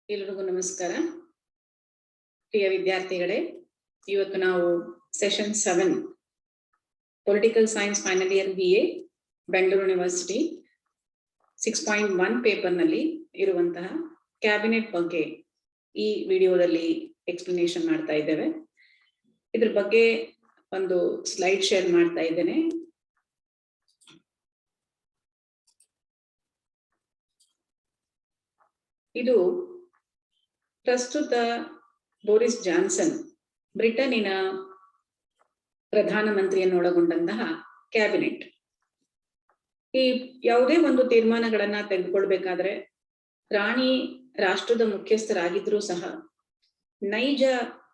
ಎಲ್ಲರಿಗೂ ನಮಸ್ಕಾರ. ಪ್ರಿಯ ವಿದ್ಯಾರ್ಥಿಗಳೇ, ಇವತ್ತು ನಾವು session 7 political science final year BA Bengaluru university 6.1 paper ನಲ್ಲಿ ಇರುವಂತಹ ಕ್ಯಾಬಿನೆಟ್ ಬಗ್ಗೆ ಈ ವಿಡಿಯೋದಲ್ಲಿ ಎಕ್ಸ್ಪ್ಲನೇಷನ್ ಮಾಡ್ತಾ ಇದ್ದೇವೆ. ಇದ್ರ ಬಗ್ಗೆ ಒಂದು ಸ್ಲೈಡ್ ಶೇರ್ ಮಾಡ್ತಾ ಇದ್ದೇನೆ. ಇದು ಪ್ರಸ್ತುತ ಬೋರಿಸ್ ಜಾನ್ಸನ್ ಬ್ರಿಟನ್ನಿನ ಪ್ರಧಾನಮಂತ್ರಿಯನ್ನು ಒಳಗೊಂಡಂತಹ ಕ್ಯಾಬಿನೆಟ್. ಈ ಯಾವುದೇ ಒಂದು ತೀರ್ಮಾನಗಳನ್ನ ತೆಗೆದುಕೊಳ್ಬೇಕಾದ್ರೆ ರಾಣಿ ರಾಷ್ಟ್ರದ ಮುಖ್ಯಸ್ಥರಾಗಿದ್ರೂ ಸಹ ನೈಜ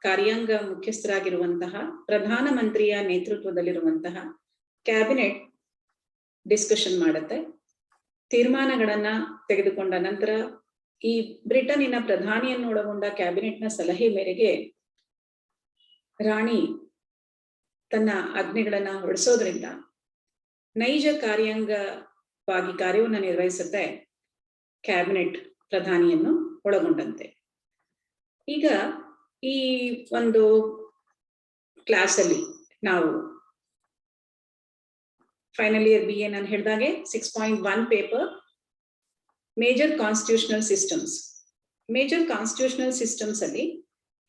ಕಾರ್ಯಾಂಗ ಮುಖ್ಯಸ್ಥರಾಗಿರುವಂತಹ ಪ್ರಧಾನಮಂತ್ರಿಯ ನೇತೃತ್ವದಲ್ಲಿರುವಂತಹ ಕ್ಯಾಬಿನೆಟ್ ಡಿಸ್ಕಷನ್ ಮಾಡುತ್ತೆ. ತೀರ್ಮಾನಗಳನ್ನ ತೆಗೆದುಕೊಂಡ ನಂತರ ಈ ಬ್ರಿಟನ್ನಿನ ಪ್ರಧಾನಿಯನ್ನು ಒಳಗೊಂಡ ಕ್ಯಾಬಿನೆಟ್ನ ಸಲಹೆ ಮೇರೆಗೆ ರಾಣಿ ತನ್ನ ಆಜ್ಞೆಗಳನ್ನ ಹೊರಡಿಸೋದ್ರಿಂದ ನೈಜ ಕಾರ್ಯಾಂಗವಾಗಿ ಕಾರ್ಯವನ್ನು ನಿರ್ವಹಿಸುತ್ತೆ ಕ್ಯಾಬಿನೆಟ್ ಪ್ರಧಾನಿಯನ್ನು ಒಳಗೊಂಡಂತೆ. ಈಗ ಈ ಒಂದು ಕ್ಲಾಸಲ್ಲಿ ನಾವು ಫೈನಲ್ ಇಯರ್ BA ನಾನು ಹೇಳಿದಾಗೆ 6.1 paper major constitutional systems. Major constitutional systems ಅಲ್ಲಿ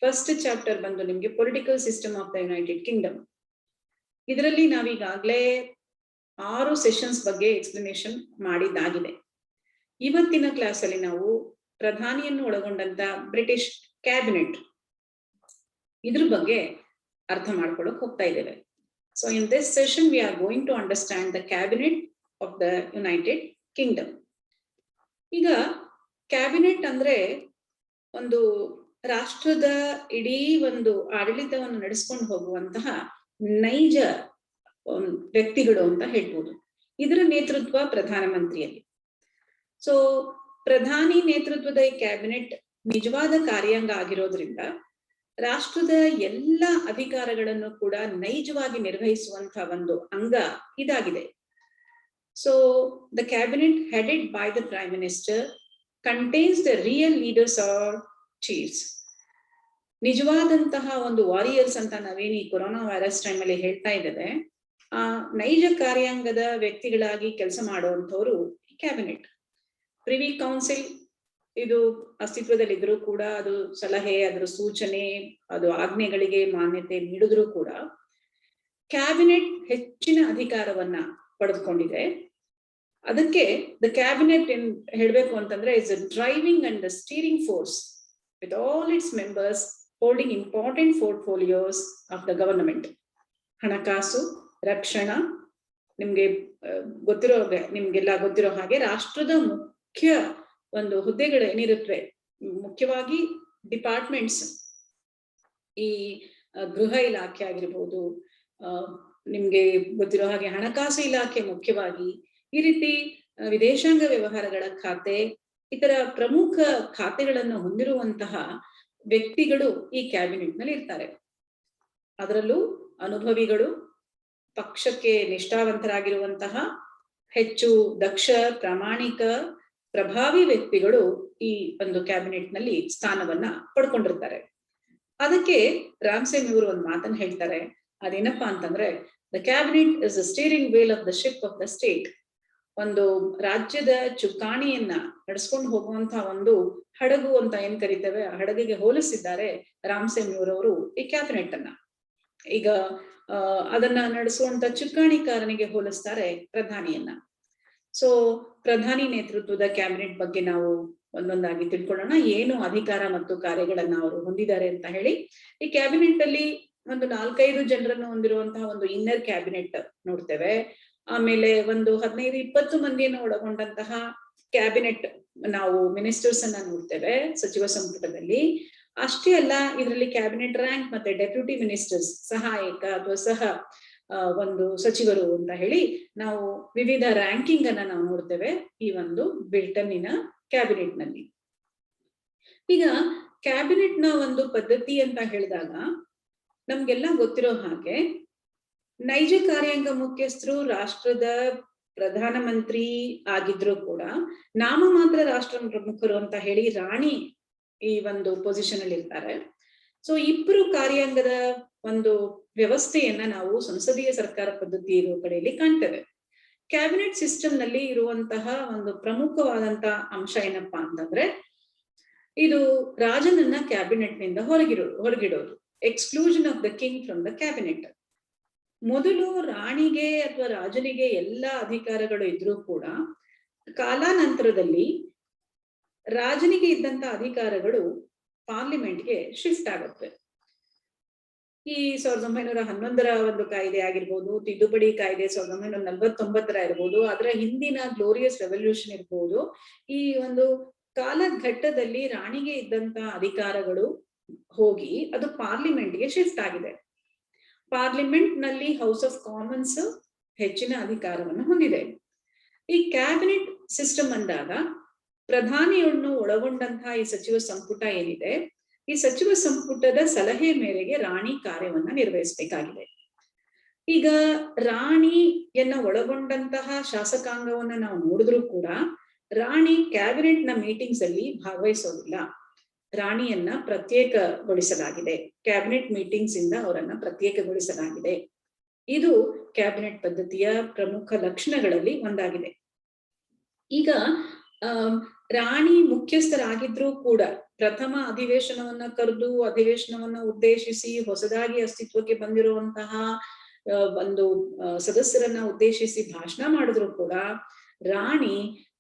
ಫಸ್ಟ್ ಚಾಪ್ಟರ್ ಬಂದು ನಿಮ್ಗೆ political system of the United Kingdom. ಇದರಲ್ಲಿ ನಾವೀಗಾಗಲೇ 6 ಸೆಷನ್ಸ್ ಬಗ್ಗೆ ಎಕ್ಸ್ಪ್ಲನೇಷನ್ ಮಾಡಿದ್ದಾಗಿದೆ. ಇವತ್ತಿನ ಕ್ಲಾಸ್ ಅಲ್ಲಿ ನಾವು ಪ್ರಧಾನಿಯನ್ನು ಒಳಗೊಂಡಂತ ಬ್ರಿಟಿಷ್ ಕ್ಯಾಬಿನೆಟ್ ಇದ್ರ ಬಗ್ಗೆ ಅರ್ಥ ಮಾಡ್ಕೊಳ್ಳೋಕೆ ಹೋಗ್ತಾ ಇದ್ದೇವೆ. So in this session we are going to understand the cabinet of the United Kingdom. ಈಗ ಕ್ಯಾಬಿನೆಟ್ ಅಂದ್ರೆ ಒಂದು ರಾಷ್ಟ್ರದ ಇಡೀ ಒಂದು ಆಡಳಿತವನ್ನು ನಡೆಸ್ಕೊಂಡು ಹೋಗುವಂತಹ ನೈಜ ವ್ಯಕ್ತಿಗಳು ಅಂತ ಹೇಳ್ಬೋದು. ಇದರ ನೇತೃತ್ವ ಪ್ರಧಾನಮಂತ್ರಿಯಲ್ಲಿ. ಸೊ ಪ್ರಧಾನಿ ನೇತೃತ್ವದ ಈ ಕ್ಯಾಬಿನೆಟ್ ನಿಜವಾದ ಕಾರ್ಯಾಂಗ ಆಗಿರೋದ್ರಿಂದ ರಾಷ್ಟ್ರದ ಎಲ್ಲ ಅಧಿಕಾರಗಳನ್ನು ಕೂಡ ನೈಜವಾಗಿ ನಿರ್ವಹಿಸುವಂತಹ ಒಂದು ಅಂಗ ಇದಾಗಿದೆ. So the cabinet headed by the prime minister contains the real leaders or chiefs. ನಿಜವಾದಂತಹ ಒಂದು ವಾರಿಯರ್ಸ್ ಅಂತ ನಾವೇನು ಈ ಕೊರೋನಾ ವೈರಸ್ ಟೈಮ್ ಅಲ್ಲಿ ಹೇಳ್ತಾ ಇದ್ದೇವೆ, ಆ ನೈಜ ಕಾರ್ಯಾಂಗದ ವ್ಯಕ್ತಿಗಳಾಗಿ ಕೆಲಸ ಮಾಡುವಂತವರು ಕ್ಯಾಬಿನೆಟ್. ಪ್ರಿವಿ ಕೌನ್ಸಿಲ್ ಇದು ಅಸ್ತಿತ್ವದಲ್ಲಿದ್ರೂ ಕೂಡ ಅದು ಸಲಹೆ, ಅದರ ಸೂಚನೆ, ಅದು ಆಜ್ಞೆಗಳಿಗೆ ಮಾನ್ಯತೆ ನೀಡಿದ್ರೂ ಕೂಡ ಕ್ಯಾಬಿನೆಟ್ ಹೆಚ್ಚಿನ ಅಧಿಕಾರವನ್ನ ಪಡೆದುಕೊಂಡಿದೆ. ಅದಕ್ಕೆ ದ ಕ್ಯಾಬಿನೆಟ್ ಏನ್ ಹೇಳ್ಬೇಕು ಅಂತಂದ್ರೆ is a driving and the steering force with all it's members holding important portfolios of the government. ಹಣಕಾಸು, ರಕ್ಷಣಾ, ನಿಮ್ಗೆಲ್ಲ ಗೊತ್ತಿರೋ ಹಾಗೆ ರಾಷ್ಟ್ರದ ಮುಖ್ಯ ಒಂದು ಹುದ್ದೆಗಳು ಏನಿರುತ್ತವೆ, ಮುಖ್ಯವಾಗಿ ಡಿಪಾರ್ಟ್ಮೆಂಟ್ಸ್, ಈ ಗೃಹ ಇಲಾಖೆ ಆಗಿರ್ಬೋದು, ನಿಮ್ಗೆ ಗೊತ್ತಿರೋ ಹಾಗೆ ಹಣಕಾಸು ಇಲಾಖೆ ಮುಖ್ಯವಾಗಿ, ಈ ರೀತಿ ವಿದೇಶಾಂಗ ವ್ಯವಹಾರಗಳ ಖಾತೆ, ಇತರ ಪ್ರಮುಖ ಖಾತೆಗಳನ್ನು ಹೊಂದಿರುವಂತಹ ವ್ಯಕ್ತಿಗಳು ಈ ಕ್ಯಾಬಿನೆಟ್ ನಲ್ಲಿ ಇರ್ತಾರೆ. ಅದರಲ್ಲೂ ಅನುಭವಿಗಳು, ಪಕ್ಷಕ್ಕೆ ನಿಷ್ಠಾವಂತರಾಗಿರುವಂತಹ, ಹೆಚ್ಚು ದಕ್ಷ, ಪ್ರಾಮಾಣಿಕ, ಪ್ರಭಾವಿ ವ್ಯಕ್ತಿಗಳು ಈ ಒಂದು ಕ್ಯಾಬಿನೆಟ್ ನಲ್ಲಿ ಸ್ಥಾನವನ್ನ ಪಡ್ಕೊಂಡಿರ್ತಾರೆ. ಅದಕ್ಕೆ ರಾಮ್ಸೇನ್ ಇವರು ಒಂದು ಮಾತನ್ನ ಹೇಳ್ತಾರೆ. ಅದೇನಪ್ಪಾ ಅಂತಂದ್ರೆ the cabinet is the steering wheel of the ship of the state. ಒಂದು ರಾಜ್ಯದ ಚುಕ್ಕಾಣಿಯನ್ನ ನಡೆಸ್ಕೊಂಡು ಹೋಗುವಂತಹ ಒಂದು ಹಡಗು ಅಂತ ಏನ್ ಕರಿತೇವೆ, ಆ ಹಡಗಿಗೆ ಹೋಲಿಸಿದ್ದಾರೆ ರಾಮ್ಸೇನ್ ಇವರವರು ಈ ಕ್ಯಾಬಿನೆಟ್ ಅನ್ನ. ಈಗ ಅದನ್ನ ನಡೆಸುವಂತ ಚುಕ್ಕಾಣಿಕಾರನಿಗೆ ಹೋಲಿಸ್ತಾರೆ ಪ್ರಧಾನಿಯನ್ನ. ಸೊ ಪ್ರಧಾನಿ ನೇತೃತ್ವದ ಕ್ಯಾಬಿನೆಟ್ ಬಗ್ಗೆ ನಾವು ಒಂದೊಂದಾಗಿ ತಿಳ್ಕೊಳ್ಳೋಣ. ಏನು ಅಧಿಕಾರ ಮತ್ತು ಕಾರ್ಯಗಳನ್ನ ಅವರು ಹೊಂದಿದ್ದಾರೆ ಅಂತ ಹೇಳಿ. ಈ ಕ್ಯಾಬಿನೆಟ್ ಅಲ್ಲಿ ಒಂದು 4-5 ಜನರನ್ನು ಹೊಂದಿರುವಂತಹ ಒಂದು ಇನ್ನರ್ ಕ್ಯಾಬಿನೆಟ್ ನೋಡ್ತೇವೆ. ಆಮೇಲೆ ಒಂದು 15-20 ಮಂದಿಯನ್ನು ಒಳಗೊಂಡಂತಹ ಕ್ಯಾಬಿನೆಟ್ ನಾವು ಮಿನಿಸ್ಟರ್ಸ್ ಅನ್ನ ನೋಡ್ತೇವೆ ಸಚಿವ ಸಂಪುಟದಲ್ಲಿ. ಅಷ್ಟೇ ಅಲ್ಲ, ಇದರಲ್ಲಿ ಕ್ಯಾಬಿನೆಟ್ ರ್ಯಾಂಕ್ ಮತ್ತೆ ಡೆಪ್ಯೂಟಿ ಮಿನಿಸ್ಟರ್ಸ್, ಸಹಾಯಕ ಅಥವಾ ಸಹ ಒಂದು ಸಚಿವರು ಅಂತ ಹೇಳಿ ನಾವು ವಿವಿಧ ರ್ಯಾಂಕಿಂಗ್ ಅನ್ನ ನಾವು ನೋಡ್ತೇವೆ ಈ ಒಂದು ಬ್ರಿಟನ್ನಿನ ಕ್ಯಾಬಿನೆಟ್ ನಲ್ಲಿ. ಈಗ ಕ್ಯಾಬಿನೆಟ್ ನ ಒಂದು ಪದ್ಧತಿ ಅಂತ ಹೇಳಿದಾಗ ನಮ್ಗೆಲ್ಲ ಗೊತ್ತಿರೋ ಹಾಗೆ ನೈಜ ಕಾರ್ಯಾಂಗ ಮುಖ್ಯಸ್ಥರು ರಾಷ್ಟ್ರದ ಪ್ರಧಾನಮಂತ್ರಿ ಆಗಿದ್ರು ಕೂಡ ನಾಮ ಮಾತ್ರ ರಾಷ್ಟ್ರ ಪ್ರಮುಖರು ಅಂತ ಹೇಳಿ ರಾಣಿ ಈ ಒಂದು ಪೊಸಿಷನ್ ಅಲ್ಲಿ ಇರ್ತಾರೆ. ಸೊ ಇಬ್ರು ಕಾರ್ಯಾಂಗದ ಒಂದು ವ್ಯವಸ್ಥೆಯನ್ನ ನಾವು ಸಂಸದೀಯ ಸರ್ಕಾರ ಪದ್ಧತಿ ಇರುವ ಕಡೆಯಲ್ಲಿ ಕಾಣ್ತೇವೆ. ಕ್ಯಾಬಿನೆಟ್ ಸಿಸ್ಟಮ್ ನಲ್ಲಿ ಇರುವಂತಹ ಒಂದು ಪ್ರಮುಖವಾದಂತಹ ಅಂಶ ಏನಪ್ಪಾ ಅಂತಂದ್ರೆ, ಇದು ರಾಜನನ್ನ ಕ್ಯಾಬಿನೆಟ್ ನಿಂದ ಹೊರಗಿಡೋದು, exclusion of the king from the cabinet. ಮೊದಲು ರಾಣಿಗೆ ಅಥವಾ ರಾಜನಿಗೆ ಎಲ್ಲಾ ಅಧಿಕಾರಗಳು ಇದ್ರೂ ಕೂಡ ಕಾಲಾನಂತರದಲ್ಲಿ ರಾಜನಿಗೆ ಇದ್ದಂತ ಅಧಿಕಾರಗಳು ಪಾರ್ಲಿಮೆಂಟ್ಗೆ ಶಿಫ್ಟ್ ಆಗುತ್ತೆ. ಈ 1911ರ ಒಂದು ಕಾಯ್ದೆ ಆಗಿರ್ಬೋದು, ತಿದ್ದುಪಡಿ ಕಾಯ್ದೆ 1949ರ ಇರ್ಬೋದು, ಅದರ ಹಿಂದಿನ ಗ್ಲೋರಿಯಸ್ ರೆವಲ್ಯೂಷನ್ ಇರ್ಬೋದು, ಈ ಒಂದು ಕಾಲಘಟ್ಟದಲ್ಲಿ ರಾಣಿಗೆ ಇದ್ದಂತ ಅಧಿಕಾರಗಳು ಹೋಗಿ ಅದು ಪಾರ್ಲಿಮೆಂಟ್ಗೆ ಶಿಫ್ಟ್ ಆಗಿದೆ. ಪಾರ್ಲಿಮೆಂಟ್ ನಲ್ಲಿ ಹೌಸ್ ಆಫ್ ಕಾಮನ್ಸ್ ಹೆಚ್ಚಿನ ಅಧಿಕಾರವನ್ನು ಹೊಂದಿದೆ. ಈ ಕ್ಯಾಬಿನೆಟ್ ಸಿಸ್ಟಮ್ ಅಂದಾಗ ಪ್ರಧಾನಿಯನ್ನು ಒಳಗೊಂಡಂತಹ ಈ ಸಚಿವ ಸಂಪುಟ ಏನಿದೆ, ಈ ಸಚಿವ ಸಂಪುಟದ ಸಲಹೆ ಮೇರೆಗೆ ರಾಣಿ ಕಾರ್ಯವನ್ನ ನಿರ್ವಹಿಸಬೇಕಾಗಿದೆ. ಈಗ ರಾಣಿಯನ್ನ ಒಳಗೊಂಡಂತಹ ಶಾಸಕಾಂಗವನ್ನ ನಾವು ನೋಡಿದ್ರೂ ಕೂಡ ರಾಣಿ ಕ್ಯಾಬಿನೆಟ್ ನ ಮೀಟಿಂಗ್ಸ್ ಅಲ್ಲಿ ಭಾಗವಹಿಸೋದಿಲ್ಲ. ರಾಣಿಯನ್ನ ಪ್ರತ್ಯೇಕಗೊಳಿಸಲಾಗಿದೆ, ಕ್ಯಾಬಿನೆಟ್ ಮೀಟಿಂಗ್ಸ್ ಇಂದ ಅವರನ್ನ ಪ್ರತ್ಯೇಕಗೊಳಿಸಲಾಗಿದೆ. ಇದು ಕ್ಯಾಬಿನೆಟ್ ಪದ್ಧತಿಯ ಪ್ರಮುಖ ಲಕ್ಷಣಗಳಲ್ಲಿ ಒಂದಾಗಿದೆ. ಈಗ ರಾಣಿ ಮುಖ್ಯಸ್ಥರಾಗಿದ್ರೂ ಕೂಡ ಪ್ರಥಮ ಅಧಿವೇಶನವನ್ನ ಕರೆದು ಅಧಿವೇಶನವನ್ನ ಉದ್ದೇಶಿಸಿ ಹೊಸದಾಗಿ ಅಸ್ತಿತ್ವಕ್ಕೆ ಬಂದಿರುವಂತಹ ಒಂದು ಸದಸ್ಯರನ್ನ ಉದ್ದೇಶಿಸಿ ಭಾಷಣ ಮಾಡಿದ್ರು ಕೂಡ ರಾಣಿ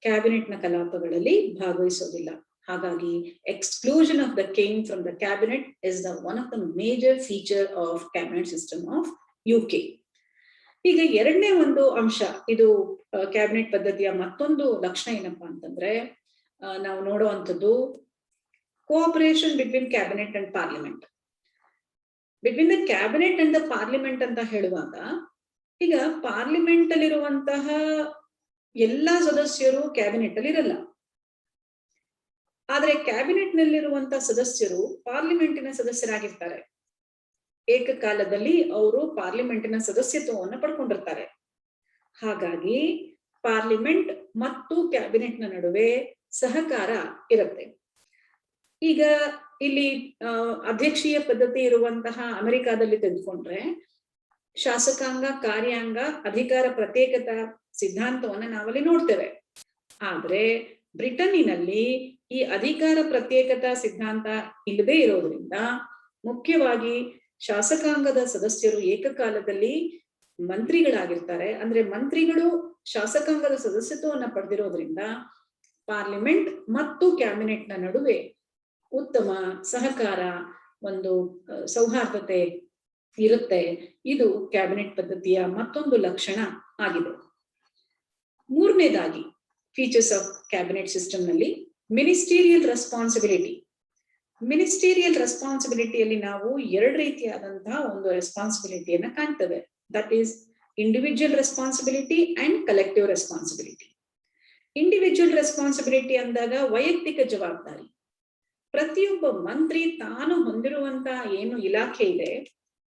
ಕ್ಯಾಬಿನೆಟ್ ನ ಕಲಾಪಗಳಲ್ಲಿ ಭಾಗವಹಿಸೋದಿಲ್ಲ. ಹಾಗಾಗಿ exclusion of the king from the cabinet is the one of the major feature of cabinet system of UK. ಈಗ ಎರಡನೇ ಒಂದು ಅಂಶ, ಇದು ಕ್ಯಾಬಿನೆಟ್ ಪದ್ಧತಿಯ ಮತ್ತೊಂದು ಲಕ್ಷಣ ಏನಪ್ಪಾ ಅಂತಂದ್ರೆ, ನಾವು ನೋಡುವಂಥದ್ದು cooperation between cabinet and parliament. Between the cabinet and the parliament ಅಂತ ಹೇಳುವಾಗ, ಈಗ ಪಾರ್ಲಿಮೆಂಟ್ ಅಲ್ಲಿರುವಂತಹ ಎಲ್ಲಾ ಸದಸ್ಯರು ಕ್ಯಾಬಿನೆಟ್ ಅಲ್ಲಿ ಇರಲ್ಲ. ಆದ್ರೆ ಕ್ಯಾಬಿನೆಟ್ ನಲ್ಲಿರುವಂತಹ ಸದಸ್ಯರು ಪಾರ್ಲಿಮೆಂಟಿನ ಸದಸ್ಯರಾಗಿರ್ತಾರೆ. ಏಕಕಾಲದಲ್ಲಿ ಅವರು ಪಾರ್ಲಿಮೆಂಟಿನ ಸದಸ್ಯತ್ವವನ್ನು ಪಡ್ಕೊಂಡಿರ್ತಾರೆ. ಹಾಗಾಗಿ ಪಾರ್ಲಿಮೆಂಟ್ ಮತ್ತು ಕ್ಯಾಬಿನೆಟ್ ನ ನಡುವೆ ಸಹಕಾರ ಇರುತ್ತೆ. ಈಗ ಇಲ್ಲಿ ಅಧ್ಯಕ್ಷೀಯ ಪದ್ಧತಿ ಇರುವಂತಹ ಅಮೆರಿಕಾದಲ್ಲಿ ತೆಗೆದುಕೊಂಡ್ರೆ ಶಾಸಕಾಂಗ, ಕಾರ್ಯಾಂಗ, ಅಧಿಕಾರ ಪ್ರತ್ಯೇಕತಾ ಸಿದ್ಧಾಂತವನ್ನ ನಾವಲ್ಲಿ ನೋಡ್ತೇವೆ. ಆದ್ರೆ ಬ್ರಿಟನ್ನಿನಲ್ಲಿ ಈ ಅಧಿಕಾರ ಪ್ರತ್ಯೇಕತಾ ಸಿದ್ಧಾಂತ ಇಲ್ಲದೆ ಇರೋದ್ರಿಂದ ಮುಖ್ಯವಾಗಿ ಶಾಸಕಾಂಗದ ಸದಸ್ಯರು ಏಕಕಾಲದಲ್ಲಿ ಮಂತ್ರಿಗಳಾಗಿರ್ತಾರೆ. ಅಂದ್ರೆ ಮಂತ್ರಿಗಳು ಶಾಸಕಾಂಗದ ಸದಸ್ಯತ್ವವನ್ನ ಪಡೆದಿರೋದ್ರಿಂದ ಪಾರ್ಲಿಮೆಂಟ್ ಮತ್ತು ಕ್ಯಾಬಿನೆಟ್ ನ ನಡುವೆ ಉತ್ತಮ ಸಹಕಾರ, ಒಂದು ಸೌಹಾರ್ದತೆ ಇರುತ್ತೆ. ಇದು ಕ್ಯಾಬಿನೆಟ್ ಪದ್ಧತಿಯ ಮತ್ತೊಂದು ಲಕ್ಷಣ ಆಗಿದೆ. ಮೂರನೇದಾಗಿ ಫೀಚರ್ಸ್ ಆಫ್ ಕ್ಯಾಬಿನೆಟ್ ಸಿಸ್ಟಮ್ ನಲ್ಲಿ ಮಿನಿಸ್ಟೀರಿಯಲ್ ರೆಸ್ಪಾನ್ಸಿಬಿಲಿಟಿ. ಮಿನಿಸ್ಟೀರಿಯಲ್ ರೆಸ್ಪಾನ್ಸಿಬಿಲಿಟಿಯಲ್ಲಿ ನಾವು ಎರಡು ರೀತಿಯಾದಂತಹ ಒಂದು ರೆಸ್ಪಾನ್ಸಿಬಿಲಿಟಿಯನ್ನ ಕಾಣ್ತೇವೆ. That is individual responsibility and collective responsibility. Individual responsibility ಅಂದಾಗ ವೈಯಕ್ತಿಕ ಜವಾಬ್ದಾರಿ. ಪ್ರತಿಯೊಬ್ಬ ಮಂತ್ರಿ ತಾನು ಹೊಂದಿರುವಂತಹ ಏನು ಇಲಾಖೆ ಇದೆ,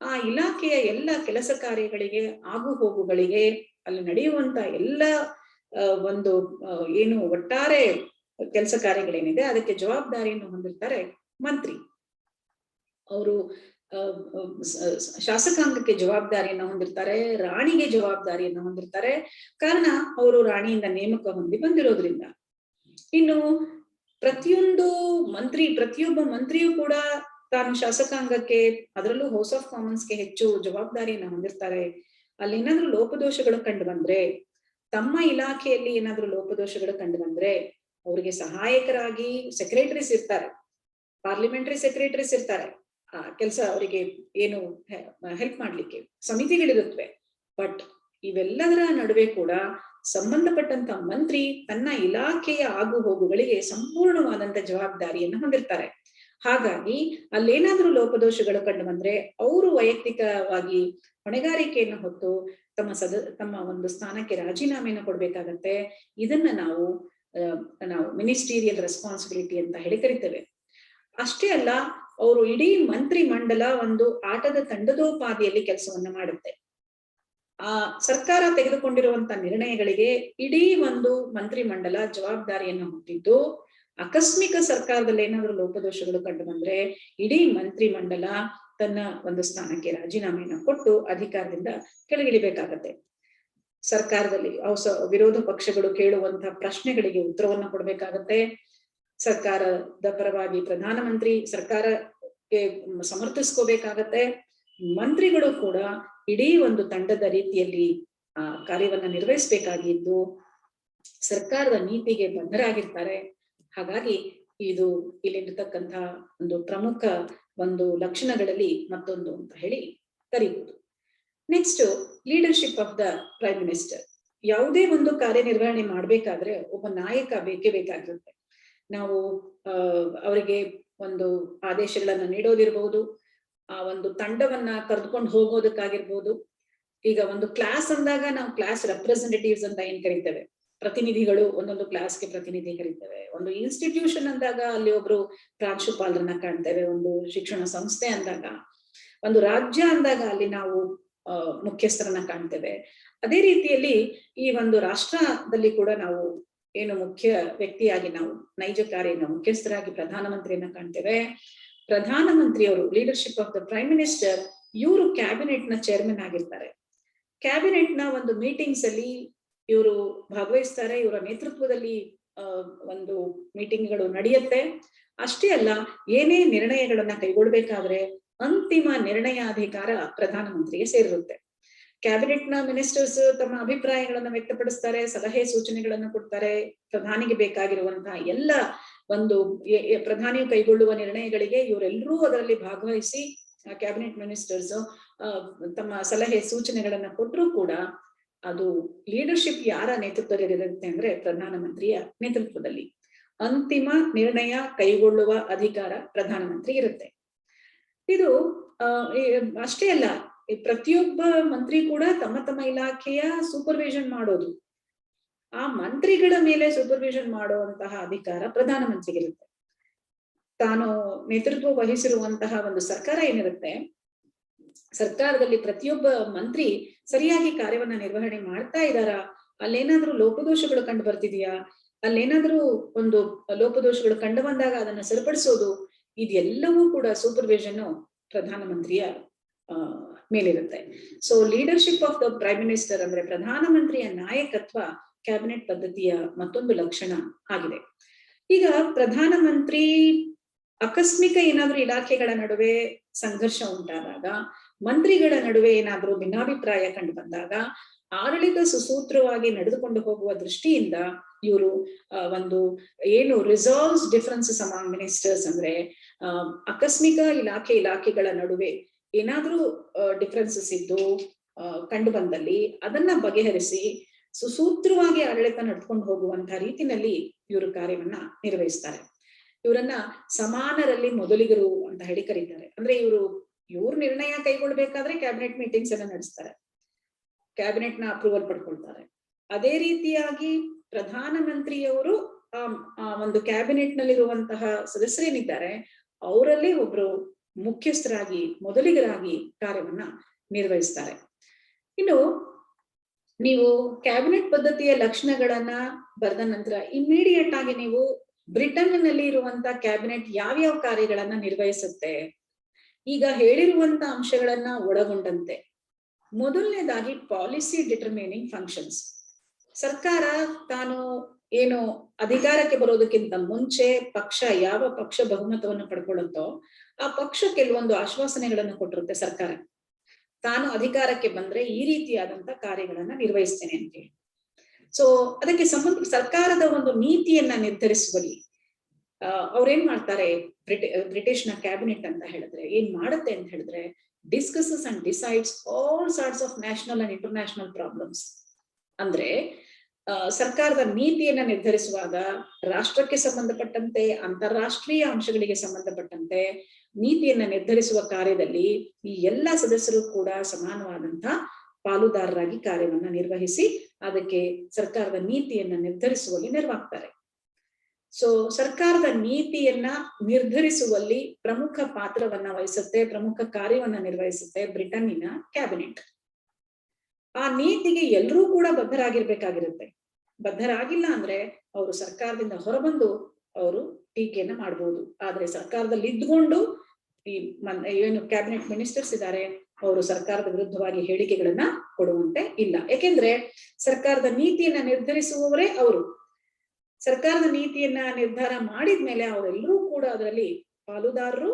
ಆ ಇಲಾಖೆಯ ಎಲ್ಲ ಕೆಲಸ ಕಾರ್ಯಗಳಿಗೆ, ಆಗು ಹೋಗುಗಳಿಗೆ, ಅಲ್ಲಿ ನಡೆಯುವಂತ ಎಲ್ಲ ಒಂದು ಏನು ಒಟ್ಟಾರೆ ಕೆಲಸ ಕಾರ್ಯಗಳೇನಿದೆ ಅದಕ್ಕೆ ಜವಾಬ್ದಾರಿಯನ್ನು ಹೊಂದಿರ್ತಾರೆ ಮಂತ್ರಿ. ಅವರು ಶಾಸಕಾಂಗಕ್ಕೆ ಜವಾಬ್ದಾರಿಯನ್ನ ಹೊಂದಿರ್ತಾರೆ, ರಾಣಿಗೆ ಜವಾಬ್ದಾರಿಯನ್ನ ಹೊಂದಿರ್ತಾರೆ. ಕಾರಣ ಅವರು ರಾಣಿಯಿಂದ ನೇಮಕ ಹೊಂದಿ ಬಂದಿರೋದ್ರಿಂದ. ಇನ್ನು ಪ್ರತಿಯೊಬ್ಬ ಮಂತ್ರಿಯೂ ಕೂಡ ತಾನು ಶಾಸಕಾಂಗಕ್ಕೆ, ಅದರಲ್ಲೂ ಹೌಸ್ ಆಫ್ ಕಾಮನ್ಸ್ಗೆ ಹೆಚ್ಚು ಜವಾಬ್ದಾರಿಯನ್ನ ಹೊಂದಿರ್ತಾರೆ. ಅಲ್ಲಿ ಏನಾದ್ರೂ ಲೋಪದೋಷಗಳು ಕಂಡು ಬಂದ್ರೆ, ತಮ್ಮ ಇಲಾಖೆಯಲ್ಲಿ ಏನಾದ್ರೂ ಲೋಪದೋಷಗಳು ಕಂಡು ಬಂದ್ರೆ ಅವರಿಗೆ ಸಹಾಯಕರಾಗಿ ಸೆಕ್ರೆಟರೀಸ್ ಇರ್ತಾರೆ, ಪಾರ್ಲಿಮೆಂಟರಿ ಸೆಕ್ರೆಟರೀಸ್ ಇರ್ತಾರೆ. ಆ ಕೆಲಸ ಅವರಿಗೆ ಏನು ಹೆಲ್ಪ್ ಮಾಡ್ಲಿಕ್ಕೆ ಸಮಿತಿಗಳಿರುತ್ತವೆ. ಬಟ್ ಇವೆಲ್ಲದರ ನಡುವೆ ಕೂಡ ಸಂಬಂಧಪಟ್ಟಂತ ಮಂತ್ರಿ ತನ್ನ ಇಲಾಖೆಯ ಆಗು ಹೋಗುಗಳಿಗೆ ಸಂಪೂರ್ಣವಾದಂತ ಜವಾಬ್ದಾರಿಯನ್ನು ಹೊಂದಿರ್ತಾರೆ. ಹಾಗಾಗಿ ಅಲ್ಲೇನಾದ್ರೂ ಲೋಪದೋಷಗಳು ಕಂಡು ಬಂದ್ರೆ ಅವರು ವೈಯಕ್ತಿಕವಾಗಿ ಹೊಣೆಗಾರಿಕೆಯನ್ನು ಹೊತ್ತು ತಮ್ಮ ಒಂದು ಸ್ಥಾನಕ್ಕೆ ರಾಜೀನಾಮೆಯನ್ನು ಕೊಡ್ಬೇಕಾಗತ್ತೆ. ಇದನ್ನ ನಾವು ಮಿನಿಸ್ಟೀರಿಯಲ್ ರೆಸ್ಪಾನ್ಸಿಬಿಲಿಟಿ ಅಂತ ಹೇಳಿ ಕರಿತೇವೆ. ಅಷ್ಟೇ ಅಲ್ಲ, ಅವರು ಇಡೀ ಮಂತ್ರಿ ಮಂಡಲ ಒಂದು ಆಟದ ತಂಡದೋಪಾದಿಯಲ್ಲಿ ಕೆಲಸವನ್ನ ಮಾಡುತ್ತೆ. ಆ ಸರ್ಕಾರ ತೆಗೆದುಕೊಂಡಿರುವಂತ ನಿರ್ಣಯಗಳಿಗೆ ಇಡೀ ಒಂದು ಮಂತ್ರಿ ಮಂಡಲ ಜವಾಬ್ದಾರಿಯನ್ನು ಹೊತ್ತಿದ್ದು ಆಕಸ್ಮಿಕ ಸರ್ಕಾರದಲ್ಲಿ ಏನಾದ್ರು ಲೋಪದೋಷಗಳು ಕಂಡು ಬಂದ್ರೆ ಇಡೀ ಮಂತ್ರಿ ಮಂಡಲ ತನ್ನ ಒಂದು ಸ್ಥಾನಕ್ಕೆ ರಾಜೀನಾಮೆಯನ್ನು ಕೊಟ್ಟು ಅಧಿಕಾರದಿಂದ ಕೆಳಗಿಳಿಬೇಕಾಗತ್ತೆ. ಸರ್ಕಾರದಲ್ಲಿ ವಿರೋಧ ಪಕ್ಷಗಳು ಕೇಳುವಂತಹ ಪ್ರಶ್ನೆಗಳಿಗೆ ಉತ್ತರವನ್ನ ಕೊಡ್ಬೇಕಾಗತ್ತೆ. ಸರ್ಕಾರದ ಪರವಾಗಿ ಪ್ರಧಾನಮಂತ್ರಿ ಸರ್ಕಾರಕ್ಕೆ ಸಮರ್ಥಿಸ್ಕೋಬೇಕಾಗತ್ತೆ. ಮಂತ್ರಿಗಳು ಕೂಡ ಇಡೀ ಒಂದು ತಂಡದ ರೀತಿಯಲ್ಲಿ ಕಾರ್ಯವನ್ನ ನಿರ್ವಹಿಸಬೇಕಾಗಿದ್ದು ಸರ್ಕಾರದ ನೀತಿಗೆ ಬದ್ಧರಾಗಿರ್ತಾರೆ. ಹಾಗಾಗಿ ಇದು ಇಲ್ಲಿರ್ತಕ್ಕಂತಹ ಒಂದು ಪ್ರಮುಖ ಒಂದು ಲಕ್ಷಣಗಳಲ್ಲಿ ಮತ್ತೊಂದು ಅಂತ ಹೇಳಿ ಕರೀಬಹುದು. Next, leadership of the prime minister. ಯಾವುದೇ ಒಂದು ಕಾರ್ಯನಿರ್ವಹಣೆ ಮಾಡ್ಬೇಕಾದ್ರೆ ಒಬ್ಬ ನಾಯಕ ಬೇಕೇ ಬೇಕಾಗಿರುತ್ತೆ. ನಾವು ಅವರಿಗೆ ಒಂದು ಆದೇಶಗಳನ್ನ ನೀಡೋದಿರ್ಬಹುದು, ಆ ಒಂದು ತಂಡವನ್ನ ಕರೆದುಕೊಂಡು ಹೋಗೋದಕ್ಕಾಗಿರ್ಬೋದು. ಈಗ ಒಂದು ಕ್ಲಾಸ್ ಅಂದಾಗ ನಾವು ಕ್ಲಾಸ್ ರೆಪ್ರೆಸೆಂಟೇಟಿವ್ಸ್ ಅಂತ ಏನ್ ಕರಿತೇವೆ, ಪ್ರತಿನಿಧಿಗಳು ಒಂದೊಂದು ಕ್ಲಾಸ್ಗೆ ಪ್ರತಿನಿಧಿ ಕರಿತೇವೆ. ಒಂದು ಇನ್ಸ್ಟಿಟ್ಯೂಷನ್ ಅಂದಾಗ ಅಲ್ಲಿ ಒಬ್ರು ಪ್ರಾಂಶುಪಾಲರನ್ನ ಕಾಣ್ತೇವೆ. ಒಂದು ಶಿಕ್ಷಣ ಸಂಸ್ಥೆ ಅಂದಾಗ, ಒಂದು ರಾಜ್ಯ ಅಂದಾಗ ಅಲ್ಲಿ ನಾವು ಮುಖ್ಯಸ್ಥರನ್ನ ಕಾಣ್ತೇವೆ. ಅದೇ ರೀತಿಯಲ್ಲಿ ಈ ಒಂದು ರಾಷ್ಟ್ರದಲ್ಲಿ ಕೂಡ ನಾವು ಏನು ಮುಖ್ಯ ವ್ಯಕ್ತಿಯಾಗಿ ನಾವು ನೈಜ ಕಾರ್ಯನ ಮುಖ್ಯಸ್ಥರಾಗಿ ಪ್ರಧಾನಮಂತ್ರಿಯನ್ನ ಕಾಣ್ತೇವೆ. ಪ್ರಧಾನಮಂತ್ರಿಯವರು leadership of the prime minister, ಇವರು ಕ್ಯಾಬಿನೆಟ್ ನ ಚೇರ್ಮನ್ ಆಗಿರ್ತಾರೆ. ಕ್ಯಾಬಿನೆಟ್ ನ ಒಂದು ಮೀಟಿಂಗ್ಸ್ ಅಲ್ಲಿ ಇವರು ಭಾಗವಹಿಸ್ತಾರೆ. ಇವರ ನೇತೃತ್ವದಲ್ಲಿ ಒಂದು ಮೀಟಿಂಗ್ಗಳು ನಡೆಯುತ್ತೆ. ಅಷ್ಟೇ ಅಲ್ಲ, ಏನೇ ನಿರ್ಣಯಗಳನ್ನ ಕೈಗೊಳ್ಬೇಕಾದ್ರೆ ಅಂತಿಮ ನಿರ್ಣಯಾಧಿಕಾರ ಪ್ರಧಾನಮಂತ್ರಿಗೆ ಸೇರಿರುತ್ತೆ. ಕ್ಯಾಬಿನೆಟ್ ನ ಮಿನಿಸ್ಟರ್ಸ್ ತಮ್ಮ ಅಭಿಪ್ರಾಯಗಳನ್ನ ವ್ಯಕ್ತಪಡಿಸ್ತಾರೆ, ಸಲಹೆ ಸೂಚನೆಗಳನ್ನ ಕೊಡ್ತಾರೆ. ಪ್ರಧಾನಿಗೆ ಬೇಕಾಗಿರುವಂತಹ ಎಲ್ಲ ಒಂದು ಪ್ರಧಾನಿಯು ಕೈಗೊಳ್ಳುವ ನಿರ್ಣಯಗಳಿಗೆ ಇವರೆಲ್ಲರೂ ಅದರಲ್ಲಿ ಭಾಗವಹಿಸಿ ಕ್ಯಾಬಿನೆಟ್ ಮಿನಿಸ್ಟರ್ಸ್ ತಮ್ಮ ಸಲಹೆ ಸೂಚನೆಗಳನ್ನ ಕೊಟ್ಟರೂ ಕೂಡ ಅದು ಲೀಡರ್ಶಿಪ್ ಯಾರ ನೇತೃತ್ವದಲ್ಲಿರುತ್ತೆ ಅಂದ್ರೆ ಪ್ರಧಾನಮಂತ್ರಿಯ ನೇತೃತ್ವದಲ್ಲಿ. ಅಂತಿಮ ನಿರ್ಣಯ ಕೈಗೊಳ್ಳುವ ಅಧಿಕಾರ ಪ್ರಧಾನಮಂತ್ರಿ ಇರುತ್ತೆ. ಇದು ಅಷ್ಟೇ ಅಲ್ಲ, ಪ್ರತಿಯೊಬ್ಬ ಮಂತ್ರಿ ಕೂಡ ತಮ್ಮ ತಮ್ಮ ಇಲಾಖೆಯ ಸೂಪರ್ವಿಷನ್ ಮಾಡೋದು, ಆ ಮಂತ್ರಿಗಳ ಮೇಲೆ ಸೂಪರ್ವಿಷನ್ ಮಾಡುವಂತಹ ಅಧಿಕಾರ ಪ್ರಧಾನಮಂತ್ರಿಗಿರುತ್ತೆ. ತಾನು ನೇತೃತ್ವ ವಹಿಸಿರುವಂತಹ ಒಂದು ಸರ್ಕಾರ ಏನಿರುತ್ತೆ, ಸರ್ಕಾರದಲ್ಲಿ ಪ್ರತಿಯೊಬ್ಬ ಮಂತ್ರಿ ಸರಿಯಾಗಿ ಕಾರ್ಯವನ್ನ ನಿರ್ವಹಣೆ ಮಾಡ್ತಾ ಇದ್ದಾರಾ, ಅಲ್ಲೇನಾದ್ರೂ ಲೋಪದೋಷಗಳು ಕಂಡು ಬರ್ತಿದೆಯಾ, ಅಲ್ಲೇನಾದ್ರೂ ಒಂದು ಲೋಪದೋಷಗಳು ಕಂಡು ಬಂದಾಗ ಅದನ್ನ ಸರಿಪಡಿಸೋದು, ಇದೆಲ್ಲವೂ ಕೂಡ ಸೂಪರ್ವಿಷನ್ ಪ್ರಧಾನಮಂತ್ರಿಯ ಮೇಲಿರುತ್ತೆ. So leadership of the prime minister ಅಂದ್ರೆ ಪ್ರಧಾನಮಂತ್ರಿಯ ನಾಯಕತ್ವ ಕ್ಯಾಬಿನೆಟ್ ಪದ್ಧತಿಯ ಮತ್ತೊಂದು ಲಕ್ಷಣ ಆಗಿದೆ. ಈಗ ಪ್ರಧಾನಮಂತ್ರಿ ಆಕಸ್ಮಿಕ ಏನಾದ್ರೂ ಇಲಾಖೆಗಳ ನಡುವೆ ಸಂಘರ್ಷ ಉಂಟಾದಾಗ, ಮಂತ್ರಿಗಳ ನಡುವೆ ಏನಾದ್ರೂ ಭಿನ್ನಾಭಿಪ್ರಾಯ ಕಂಡು ಬಂದಾಗ ಆಡಳಿತ ಸುಸೂತ್ರವಾಗಿ ನಡೆದುಕೊಂಡು ಹೋಗುವ ದೃಷ್ಟಿಯಿಂದ ಇವರು ಒಂದು ಏನು ರಿಸಾಲ್ವ್ಸ್ ಡಿಫರೆನ್ಸಸ್ ಅಮಾಂಗ್ ಮಿನಿಸ್ಟರ್ಸ್ ಅಂದ್ರೆ ಆಕಸ್ಮಿಕ ಇಲಾಖೆಗಳ ನಡುವೆ ಏನಾದ್ರೂ ಡಿಫರೆನ್ಸಸ್ ಇದ್ದು ಕಂಡು ಬಂದಲ್ಲಿ ಅದನ್ನ ಬಗೆಹರಿಸಿ ಸುಸೂತ್ರವಾಗಿ ಆಡಳಿತ ನಡ್ಕೊಂಡು ಹೋಗುವಂತಹ ರೀತಿನಲ್ಲಿ ಇವರು ಕಾರ್ಯವನ್ನ ನಿರ್ವಹಿಸ್ತಾರೆ. ಇವರನ್ನ ಸಮಾನರಲ್ಲಿ ಮೊದಲಿಗರು ಅಂತ ಹೇಳಿ ಕರೀತಾರೆ. ಅಂದ್ರೆ ಇವ್ರ ನಿರ್ಣಯ ಕೈಗೊಳ್ಬೇಕಾದ್ರೆ ಕ್ಯಾಬಿನೆಟ್ ಮೀಟಿಂಗ್ಸ್ ಅನ್ನ ನಡೆಸ್ತಾರೆ, ಕ್ಯಾಬಿನೆಟ್ ನ ಅಪ್ರೂವಲ್ ಪಡ್ಕೊಳ್ತಾರೆ. ಅದೇ ರೀತಿಯಾಗಿ ಪ್ರಧಾನಮಂತ್ರಿಯವರು ಒಂದು ಕ್ಯಾಬಿನೆಟ್ ನಲ್ಲಿರುವಂತಹ ಸದಸ್ಯರೇನಿದ್ದಾರೆ ಅವರಲ್ಲಿ ಒಬ್ರು ಮುಖ್ಯಸ್ಥರಾಗಿ ಮೊದಲಿಗರಾಗಿ ಕಾರ್ಯವನ್ನ ನಿರ್ವಹಿಸ್ತಾರೆ. ಇನ್ನು ನೀವು ಕ್ಯಾಬಿನೆಟ್ ಪದ್ಧತಿಯ ಲಕ್ಷಣಗಳನ್ನ ಬರೆದ ನಂತರ ಇಮಿಡಿಯೇಟ್ ಆಗಿ ನೀವು ಬ್ರಿಟನ್ ನಲ್ಲಿ ಇರುವಂತ ಕ್ಯಾಬಿನೆಟ್ ಯಾವ್ಯಾವ ಕಾರ್ಯಗಳನ್ನ ನಿರ್ವಹಿಸುತ್ತೆ, ಈಗ ಹೇಳಿರುವಂತ ಅಂಶಗಳನ್ನ ಒಳಗೊಂಡಂತೆ ಮೊದಲನೇದಾಗಿ ಪಾಲಿಸಿ ಡಿಟರ್ಮಿನಿಂಗ್ ಫಂಕ್ಷನ್ಸ್. ಸರ್ಕಾರ ತಾನು ಏನು ಅಧಿಕಾರಕ್ಕೆ ಬರೋದಕ್ಕಿಂತ ಮುಂಚೆ ಯಾವ ಪಕ್ಷ ಬಹುಮತವನ್ನು ಪಡ್ಕೊಳ್ಳುತ್ತೋ ಆ ಪಕ್ಷ ಕೆಲವೊಂದು ಆಶ್ವಾಸನೆಗಳನ್ನು ಕೊಟ್ಟಿರುತ್ತೆ ಸರ್ಕಾರ. ತಾನು ಅಧಿಕಾರಕ್ಕೆ ಬಂದ್ರೆ ಈ ರೀತಿಯಾದಂತ ಕಾರ್ಯಗಳನ್ನ ನಿರ್ವಹಿಸ್ತೇನೆ ಅಂತ ಹೇಳಿ. ಸೊ ಅದಕ್ಕೆ ಸರ್ಕಾರದ ಒಂದು ನೀತಿಯನ್ನ ನಿರ್ಧರಿಸುವಲ್ಲಿ ಅವ್ರೇನ್ ಮಾಡ್ತಾರೆ, ಬ್ರಿಟಿಷ್ ನ ಕ್ಯಾಬಿನೆಟ್ ಅಂತ ಹೇಳಿದ್ರೆ ಏನ್ ಮಾಡುತ್ತೆ ಅಂತ ಹೇಳಿದ್ರೆ discusses and decides all sorts of national and international problems. ಅಂದ್ರೆ ಸರ್ಕಾರದ ನೀತಿಯನ್ನ ನಿರ್ಧರಿಸುವಾಗ ರಾಷ್ಟ್ರಕ್ಕೆ ಸಂಬಂಧಪಟ್ಟಂತೆ ಅಂತಾರಾಷ್ಟ್ರೀಯ ಅಂಶಗಳಿಗೆ ಸಂಬಂಧಪಟ್ಟಂತೆ ನೀತಿಯನ್ನ ನಿರ್ಧರಿಸುವ ಕಾರ್ಯದಲ್ಲಿ ಈ ಎಲ್ಲಾ ಸದಸ್ಯರು ಕೂಡ ಸಮಾನವಾದಂತ ಪಾಲುದಾರರಾಗಿ ಕಾರ್ಯವನ್ನ ನಿರ್ವಹಿಸಿ ಅದಕ್ಕೆ ಸರ್ಕಾರದ ನೀತಿಯನ್ನ ನಿರ್ಧರಿಸುವಲ್ಲಿ ನೆರವಾಗ್ತಾರೆ. ಸೊ ಸರ್ಕಾರದ ನೀತಿಯನ್ನ ನಿರ್ಧರಿಸುವಲ್ಲಿ ಪ್ರಮುಖ ಪಾತ್ರವನ್ನ ವಹಿಸುತ್ತೆ, ಪ್ರಮುಖ ಕಾರ್ಯವನ್ನ ನಿರ್ವಹಿಸುತ್ತೆ ಬ್ರಿಟನ್ನಿನ ಕ್ಯಾಬಿನೆಟ್. ಆ ನೀತಿಗೆ ಎಲ್ಲರೂ ಕೂಡ ಬದ್ಧರಾಗಿರ್ಬೇಕಾಗಿರುತ್ತೆ. ಬದ್ಧರಾಗಿಲ್ಲ ಅಂದ್ರೆ ಅವರು ಸರ್ಕಾರದಿಂದ ಹೊರಬಂದು ಅವರು ಟೀಕೆಯನ್ನ ಮಾಡಬಹುದು. ಆದ್ರೆ ಸರ್ಕಾರದಲ್ಲಿ ಇದ್ಕೊಂಡು ಈ ಏನು ಕ್ಯಾಬಿನೆಟ್ ಮಿನಿಸ್ಟರ್ಸ್ ಇದ್ದಾರೆ ಅವರು ಸರ್ಕಾರದ ವಿರುದ್ಧವಾಗಿ ಹೇಳಿಕೆಗಳನ್ನ ಕೊಡುವಂತೆ ಇಲ್ಲ. ಯಾಕೆಂದ್ರೆ ಸರ್ಕಾರದ ನೀತಿಯನ್ನ ನಿರ್ಧರಿಸುವವರೇ ಅವರು. ಸರ್ಕಾರದ ನೀತಿಯನ್ನ ನಿರ್ಧಾರ ಮಾಡಿದ್ಮೇಲೆ ಅವರೆಲ್ಲರೂ ಕೂಡ ಅದರಲ್ಲಿ ಪಾಲುದಾರರು,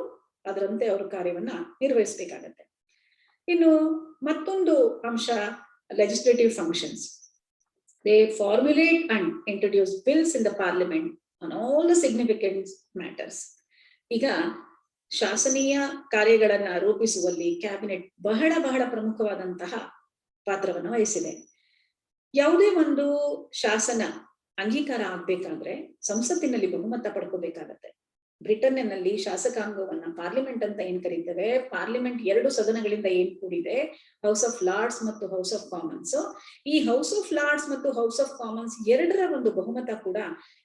ಅದರಂತೆ ಅವರು ಕಾರ್ಯವನ್ನ ನಿರ್ವಹಿಸಬೇಕಾಗತ್ತೆ. ಇನ್ನು ಮತ್ತೊಂದು ಅಂಶ legislative functions. They formulate and introduce bills in the parliament on all the significant matters. ಈಗ ಶಾಸನೀಯ ಕಾರ್ಯಗಳನ್ನ ರೂಪಿಸುವಲ್ಲಿ ಕ್ಯಾಬಿನೆಟ್ ಬಹಳ ಪ್ರಮುಖವಾದಂತಹ ಪಾತ್ರವನ್ನು ವಹಿಸಿದೆ. ಯಾವುದೇ ಒಂದು ಶಾಸನ ಅಂಗೀಕಾರ ಆಗ್ಬೇಕಾದ್ರೆ ಸಂಸತ್ತಿನಲ್ಲಿ ಬಹುಮತ ಪಡ್ಕೋಬೇಕಾಗತ್ತೆ. ಬ್ರಿಟನ್ನಲ್ಲಿ ಶಾಸಕಾಂಗವನ್ನ ಪಾರ್ಲಿಮೆಂಟ್ ಅಂತ ಏನ್ ಕರೀತೇವೆ, ಪಾರ್ಲಿಮೆಂಟ್ 2 ಸದನಗಳಿಂದ ಏನ್ ಕೂಡಿದೆ, ಹೌಸ್ ಆಫ್ ಲಾರ್ಡ್ಸ್ ಮತ್ತು ಹೌಸ್ ಆಫ್ ಕಾಮನ್ಸ್. ಈ ಹೌಸ್ ಆಫ್ ಲಾರ್ಡ್ಸ್ ಮತ್ತು ಹೌಸ್ ಆಫ್ ಕಾಮನ್ಸ್ ಎರಡರ ಒಂದು ಬಹುಮತ ಕೂಡ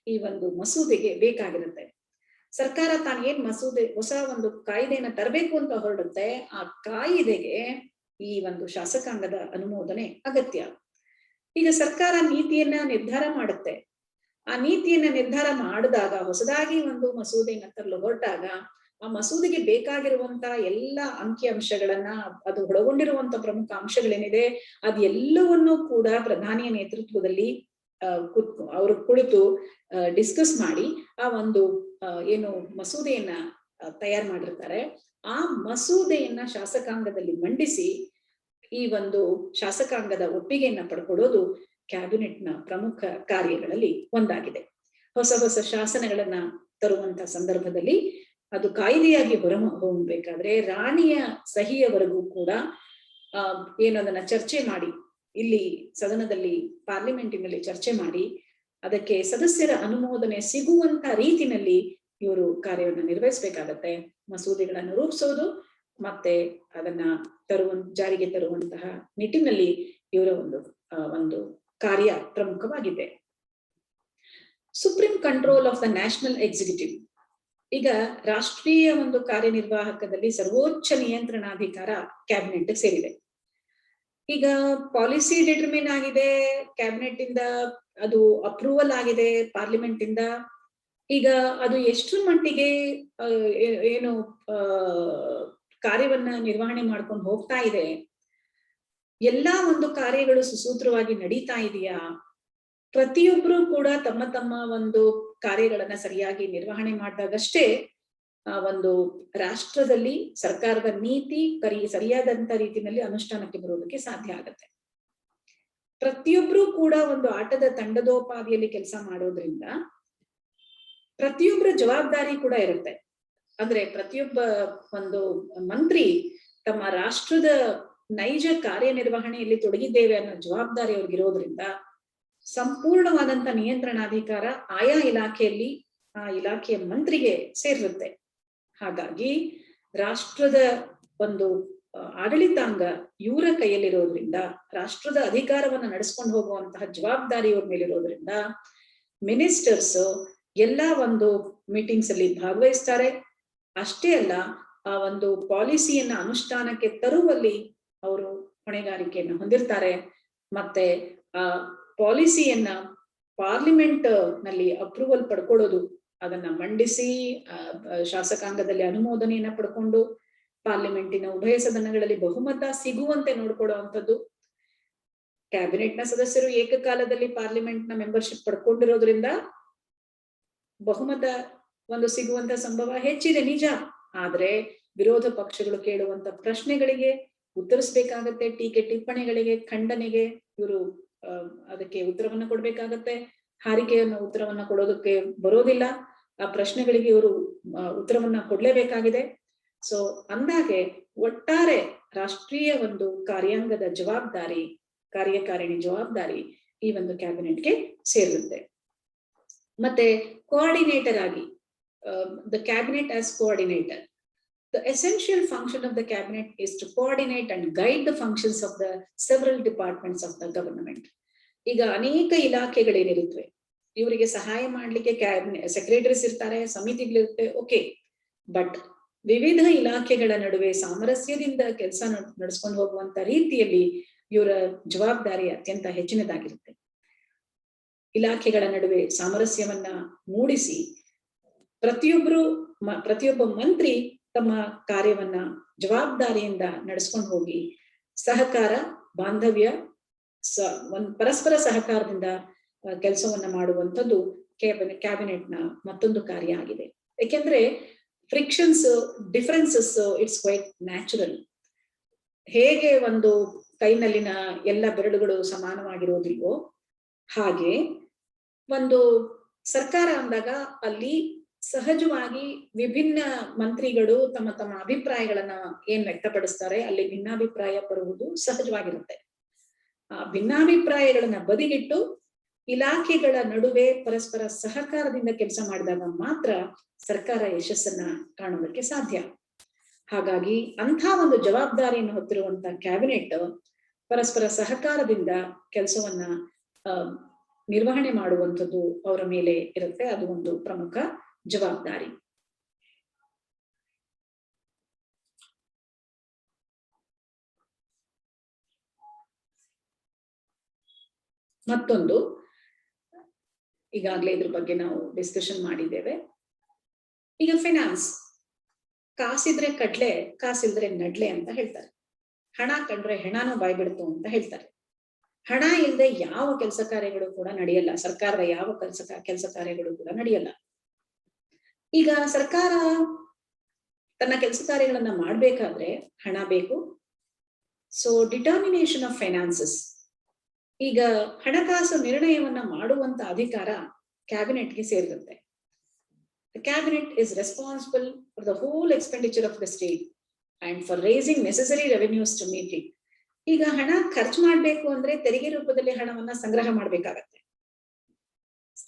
ಈ ಒಂದು ಮಸೂದೆಗೆ ಬೇಕಾಗಿರುತ್ತೆ. ಸರ್ಕಾರ ತಾನು ಏನ್ ಮಸೂದೆ ಹೊಸ ಒಂದು ಕಾಯ್ದೆಯನ್ನ ತರಬೇಕು ಅಂತ ಹೊರಡುತ್ತೆ, ಆ ಕಾಯ್ದೆಗೆ ಈ ಒಂದು ಶಾಸಕಾಂಗದ ಅನುಮೋದನೆ ಅಗತ್ಯ. ಈಗ ಸರ್ಕಾರ ನೀತಿಯನ್ನ ನಿರ್ಧಾರ ಮಾಡುತ್ತೆ. ಆ ನೀತಿಯನ್ನ ನಿರ್ಧಾರ ಮಾಡಿದಾಗ, ಹೊಸದಾಗಿ ಒಂದು ಮಸೂದೆಯನ್ನ ತರಲು ಹೊರಟಾಗ, ಆ ಮಸೂದೆಗೆ ಬೇಕಾಗಿರುವಂತ ಎಲ್ಲ ಅಂಕಿ ಅಂಶಗಳನ್ನ, ಅದು ಒಳಗೊಂಡಿರುವಂತ ಪ್ರಮುಖ ಅಂಶಗಳೇನಿದೆ ಅದೆಲ್ಲವನ್ನೂ ಕೂಡ ಪ್ರಧಾನಿಯ ನೇತೃತ್ವದಲ್ಲಿ ಅವರು ಕುಳಿತು ಡಿಸ್ಕಸ್ ಮಾಡಿ ಆ ಒಂದು ಏನು ಮಸೂದೆಯನ್ನ ತಯಾರು ಮಾಡಿರ್ತಾರೆ, ಆ ಮಸೂದೆಯನ್ನ ಶಾಸಕಾಂಗದಲ್ಲಿ ಮಂಡಿಸಿ ಈ ಒಂದು ಶಾಸಕಾಂಗದ ಒಪ್ಪಿಗೆಯನ್ನ ಪಡ್ಕೊಳ್ಳೋದು ಕ್ಯಾಬಿನೆಟ್ನ ಪ್ರಮುಖ ಕಾರ್ಯಗಳಲ್ಲಿ ಒಂದಾಗಿದೆ. ಹೊಸ ಶಾಸನಗಳನ್ನ ತರುವಂತ ಸಂದರ್ಭದಲ್ಲಿ ಅದು ಕಾಯ್ದೆಯಾಗಿ ಹೊರಹೊಮ್ಮಬೇಕಾದ್ರೆ ರಾಣಿಯ ಸಹಿಯವರೆಗೂ ಕೂಡ ಏನು ಅದನ್ನ ಚರ್ಚೆ ಮಾಡಿ, ಇಲ್ಲಿ ಸದನದಲ್ಲಿ ಪಾರ್ಲಿಮೆಂಟಿನಲ್ಲಿ ಚರ್ಚೆ ಮಾಡಿ ಅದಕ್ಕೆ ಸದಸ್ಯರ ಅನುಮೋದನೆ ಸಿಗುವಂತ ರೀತಿನಲ್ಲಿ ಇವರು ಕಾರ್ಯವನ್ನು ನಿರ್ವಹಿಸಬೇಕಾಗತ್ತೆ. ಮಸೂದೆಗಳನ್ನು ರೂಪಿಸೋದು ಮತ್ತೆ ಅದನ್ನ ಜಾರಿಗೆ ತರುವಂತಹ ನಿಟ್ಟಿನಲ್ಲಿ ಇವರ ಒಂದು ಕಾರ್ಯ ಪ್ರಮುಖವಾಗಿದೆ. Supreme control of the national executive. ಈಗ ರಾಷ್ಟ್ರೀಯ ಒಂದು ಕಾರ್ಯನಿರ್ವಾಹಕದಲ್ಲಿ ಸರ್ವೋಚ್ಚ ನಿಯಂತ್ರಣಾಧಿಕಾರ ಕ್ಯಾಬಿನೆಟ್ ಸೇರಿದೆ. ಈಗ ಪಾಲಿಸಿ ಡಿಟರ್ಮಿನ್ ಆಗಿದೆ ಕ್ಯಾಬಿನೆಟ್ ಇಂದ, ಅದು ಅಪ್ರೂವಲ್ ಆಗಿದೆ ಪಾರ್ಲಿಮೆಂಟ್ ಇಂದ. ಈಗ ಅದು ಎಷ್ಟರ ಮಟ್ಟಿಗೆ ಏನು ಕಾರ್ಯವನ್ನ ನಿರ್ವಹಣೆ ಮಾಡ್ಕೊಂಡು ಹೋಗ್ತಾ ಇದೆ, ಎಲ್ಲಾ ಒಂದು ಕಾರ್ಯಗಳು ಸುಸೂತ್ರವಾಗಿ ನಡೀತಾ ಇದೆಯಾ, ಪ್ರತಿಯೊಬ್ರು ಕೂಡ ತಮ್ಮ ತಮ್ಮ ಒಂದು ಕಾರ್ಯಗಳನ್ನ ಸರಿಯಾಗಿ ನಿರ್ವಹಣೆ ಮಾಡಿದಾಗಷ್ಟೇ ಒಂದು ರಾಷ್ಟ್ರದಲ್ಲಿ ಸರ್ಕಾರದ ನೀತಿ ಸರಿಯಾದಂತ ರೀತಿಯಲ್ಲಿ ಅನುಷ್ಠಾನಕ್ಕೆ ಬರೋದಕ್ಕೆ ಸಾಧ್ಯ ಆಗತ್ತೆ. ಪ್ರತಿಯೊಬ್ರು ಕೂಡ ಒಂದು ಆಟದ ತಂಡದೋಪಾದಿಯಲ್ಲಿ ಕೆಲಸ ಮಾಡೋದ್ರಿಂದ ಪ್ರತಿಯೊಬ್ಬರ ಜವಾಬ್ದಾರಿ ಕೂಡ ಇರುತ್ತೆ. ಅಂದ್ರೆ ಪ್ರತಿಯೊಬ್ಬ ಒಂದು ಮಂತ್ರಿ ತಮ್ಮ ರಾಷ್ಟ್ರದ ನೈಜ ಕಾರ್ಯನಿರ್ವಹಣೆಯಲ್ಲಿ ತೊಡಗಿದ್ದೇವೆ ಅನ್ನೋ ಜವಾಬ್ದಾರಿ ಅವ್ರಿಗಿರೋದ್ರಿಂದ ಸಂಪೂರ್ಣವಾದಂತ ನಿಯಂತ್ರಣಾಧಿಕಾರ ಆಯಾ ಇಲಾಖೆಯಲ್ಲಿ ಆ ಇಲಾಖೆಯ ಮಂತ್ರಿಗೆ ಸೇರಿರುತ್ತೆ. ಹಾಗಾಗಿ ರಾಷ್ಟ್ರದ ಒಂದು ಆಡಳಿತಾಂಗ ಇವರ ಕೈಯಲ್ಲಿರೋದ್ರಿಂದ, ರಾಷ್ಟ್ರದ ಅಧಿಕಾರವನ್ನ ನಡೆಸ್ಕೊಂಡು ಹೋಗುವಂತಹ ಜವಾಬ್ದಾರಿ ಇವ್ರ ಮೇಲಿರೋದ್ರಿಂದ ಮಿನಿಸ್ಟರ್ಸ್ ಎಲ್ಲಾ ಒಂದು ಮೀಟಿಂಗ್ಸ್ ಅಲ್ಲಿ ಭಾಗವಹಿಸ್ತಾರೆ. ಅಷ್ಟೇ ಅಲ್ಲ, ಆ ಒಂದು ಪಾಲಿಸಿಯನ್ನ ಅನುಷ್ಠಾನಕ್ಕೆ ತರುವಲ್ಲಿ ಅವರು ಹೊಣೆಗಾರಿಕೆಯನ್ನು ಹೊಂದಿರ್ತಾರೆ. ಮತ್ತೆ ಆ ಪಾಲಿಸಿಯನ್ನ ಪಾರ್ಲಿಮೆಂಟ್ ನಲ್ಲಿ ಅಪ್ರೂವಲ್ ಪಡ್ಕೊಳ್ಳೋದು, ಅದನ್ನ ಮಂಡಿಸಿ ಶಾಸಕಾಂಗದಲ್ಲಿ ಅನುಮೋದನೆಯನ್ನ ಪಡ್ಕೊಂಡು ಪಾರ್ಲಿಮೆಂಟಿನ ಉಭಯ ಸದನಗಳಲ್ಲಿ ಬಹುಮತ ಸಿಗುವಂತೆ ನೋಡ್ಕೊಳ್ಳುವಂಥದ್ದು. ಕ್ಯಾಬಿನೆಟ್ನ ಸದಸ್ಯರು ಏಕಕಾಲದಲ್ಲಿ ಪಾರ್ಲಿಮೆಂಟ್ನ ಮೆಂಬರ್ಶಿಪ್ ಪಡ್ಕೊಂಡಿರೋದ್ರಿಂದ ಬಹುಮತ ಒಂದು ಸಿಗುವಂತ ಸಂಭವ ಹೆಚ್ಚಿದೆ, ನಿಜ. ಆದ್ರೆ ವಿರೋಧ ಪಕ್ಷಗಳು ಕೇಳುವಂತ ಪ್ರಶ್ನೆಗಳಿಗೆ ಉತ್ತರಿಸ್ಬೇಕಾಗತ್ತೆ, ಟೀಕೆ ಟಿಪ್ಪಣಿಗಳಿಗೆ, ಖಂಡನೆಗೆ ಇವರು ಅದಕ್ಕೆ ಉತ್ತರವನ್ನ ಕೊಡ್ಬೇಕಾಗತ್ತೆ. ಹಾರಿಕೆಯನ್ನ ಉತ್ತರವನ್ನ ಕೊಡೋದಕ್ಕೆ ಬರೋದಿಲ್ಲ, ಆ ಪ್ರಶ್ನೆಗಳಿಗೆ ಇವರು ಉತ್ತರವನ್ನ ಕೊಡ್ಲೇಬೇಕಾಗಿದೆ. ಸೊ ಅಂದಾಗೆ ಒಟ್ಟಾರೆ ರಾಷ್ಟ್ರೀಯ ಒಂದು ಕಾರ್ಯಾಂಗದ ಜವಾಬ್ದಾರಿ, ಕಾರ್ಯಕಾರಿಣಿ ಜವಾಬ್ದಾರಿ ಈ ಒಂದು ಕ್ಯಾಬಿನೆಟ್ಗೆ ಸೇರಿರುತ್ತೆ. ಮತ್ತೆ ಕೋಆರ್ಡಿನೇಟರ್ ಆಗಿ the cabinet as coordinator. The essential function of the cabinet is to coordinate and guide the functions of the several departments of the government. ಈಗ ಅನೇಕ ಇಲಾಖೆಗಳೇನಿರುತ್ತವೆ, ಇವರಿಗೆ ಸಹಾಯ ಮಾಡ್ಲಿಕ್ಕೆ ಸೆಕ್ರೆಟರೀಸ್ ಇರ್ತಾರೆ, ಸಮಿತಿಗಳಿರುತ್ತೆ, ಓಕೆ. ಬಟ್ ವಿವಿಧ ಇಲಾಖೆಗಳ ನಡುವೆ ಸಾಮರಸ್ಯದಿಂದ ಕೆಲಸ ನಡೆಸ್ಕೊಂಡು ಹೋಗುವಂತ ರೀತಿಯಲ್ಲಿ ಇವರ ಜವಾಬ್ದಾರಿ ಅತ್ಯಂತ ಹೆಚ್ಚಿನದಾಗಿರುತ್ತೆ. ಇಲಾಖೆಗಳ ನಡುವೆ ಸಾಮರಸ್ಯವನ್ನ ಮೂಡಿಸಿ ಪ್ರತಿಯೊಬ್ಬ ಮಂತ್ರಿ ತಮ್ಮ ಕಾರ್ಯವನ್ನ ಜವಾಬ್ದಾರಿಯಿಂದ ನಡೆಸ್ಕೊಂಡು ಹೋಗಿ ಸಹಕಾರ, ಬಾಂಧವ್ಯ, ಪರಸ್ಪರ ಸಹಕಾರದಿಂದ ಕೆಲಸವನ್ನ ಮಾಡುವಂಥದ್ದು ಕ್ಯಾಬಿನೆಟ್ನ ಮತ್ತೊಂದು ಕಾರ್ಯ ಆಗಿದೆ. ಯಾಕೆಂದ್ರೆ frictions, differences it's quite natural. ಹೇಗೆ ಒಂದು ಕೈನಲ್ಲಿನ ಎಲ್ಲ ಬೆರಳುಗಳು ಸಮಾನವಾಗಿರೋದಿಲ್ವೋ ಹಾಗೆ ಒಂದು ಸರ್ಕಾರ ಅಂದಾಗ ಅಲ್ಲಿ ಸಹಜವಾಗಿ ವಿಭಿನ್ನ ಮಂತ್ರಿಗಳು ತಮ್ಮ ತಮ್ಮ ಅಭಿಪ್ರಾಯಗಳನ್ನ ಏನ್ ವ್ಯಕ್ತಪಡಿಸ್ತಾರೆ, ಅಲ್ಲಿ ಭಿನ್ನಾಭಿಪ್ರಾಯ ಬರುವುದು ಸಹಜವಾಗಿರುತ್ತೆ. ಆ ಭಿನ್ನಾಭಿಪ್ರಾಯಗಳನ್ನ ಬದಿಗಿಟ್ಟು ಇಲಾಖೆಗಳ ನಡುವೆ ಪರಸ್ಪರ ಸಹಕಾರದಿಂದ ಕೆಲಸ ಮಾಡಿದಾಗ ಮಾತ್ರ ಸರ್ಕಾರ ಯಶಸ್ಸನ್ನ ಕಾಣೋದಕ್ಕೆ ಸಾಧ್ಯ. ಹಾಗಾಗಿ ಅಂಥ ಒಂದು ಜವಾಬ್ದಾರಿಯನ್ನು ಹೊತ್ತಿರುವಂತ ಕ್ಯಾಬಿನೆಟ್ ಪರಸ್ಪರ ಸಹಕಾರದಿಂದ ಕೆಲಸವನ್ನ ನಿರ್ವಹಣೆ ಮಾಡುವಂಥದ್ದು ಅವರ ಮೇಲೆ ಇರುತ್ತೆ. ಅದು ಒಂದು ಪ್ರಮುಖ ಜವಾಬ್ದಾರಿ. ಮತ್ತೊಂದು, ಈಗಾಗಲೇ ಇದ್ರ ಬಗ್ಗೆ ನಾವು ಡಿಸ್ಕಷನ್ ಮಾಡಿದ್ದೇವೆ. ಈಗ ಫೈನಾನ್ಸ್, ಕಾಸಿದ್ರೆ ಕಡ್ಲೆ, ಕಾಸಿಲ್ದ್ರೆ ನಡ್ಲೆ ಅಂತ ಹೇಳ್ತಾರೆ. ಹಣ ಕಂಡ್ರೆ ಹೆಣನೂ ಬಾಯ್ಬಿಡ್ತು ಅಂತ ಹೇಳ್ತಾರೆ. ಹಣ ಇಲ್ಲದೆ ಯಾವ ಕೆಲಸ ಕಾರ್ಯಗಳು ಕೂಡ ನಡೆಯಲ್ಲ. ಸರ್ಕಾರದ ಯಾವ ಕೆಲಸ ಕಾರ್ಯಗಳು ಕೂಡ ನಡೆಯಲ್ಲ. ಈಗ ಸರ್ಕಾರ ತನ್ನ ಕೆಲಸ ಕಾರ್ಯಗಳನ್ನ ಮಾಡ್ಬೇಕಾದ್ರೆ ಹಣ ಬೇಕು. ಸೊ ಡಿಟರ್ಮಿನೇಷನ್ ಆಫ್ ಫೈನಾನ್ಸಸ್, ಈಗ ಹಣಕಾಸು ನಿರ್ಣಯವನ್ನ ಮಾಡುವಂತ ಅಧಿಕಾರ ಕ್ಯಾಬಿನೆಟ್ಗೆ ಸೇರಿರುತ್ತೆ. The cabinet is responsible for the whole expenditure of the state and for raising necessary revenues to meet it. ಈಗ ಹಣ ಖರ್ಚು ಮಾಡ್ಬೇಕು ಅಂದ್ರೆ ತೆರಿಗೆ ರೂಪದಲ್ಲಿ ಹಣವನ್ನ ಸಂಗ್ರಹ ಮಾಡ್ಬೇಕಾಗತ್ತೆ.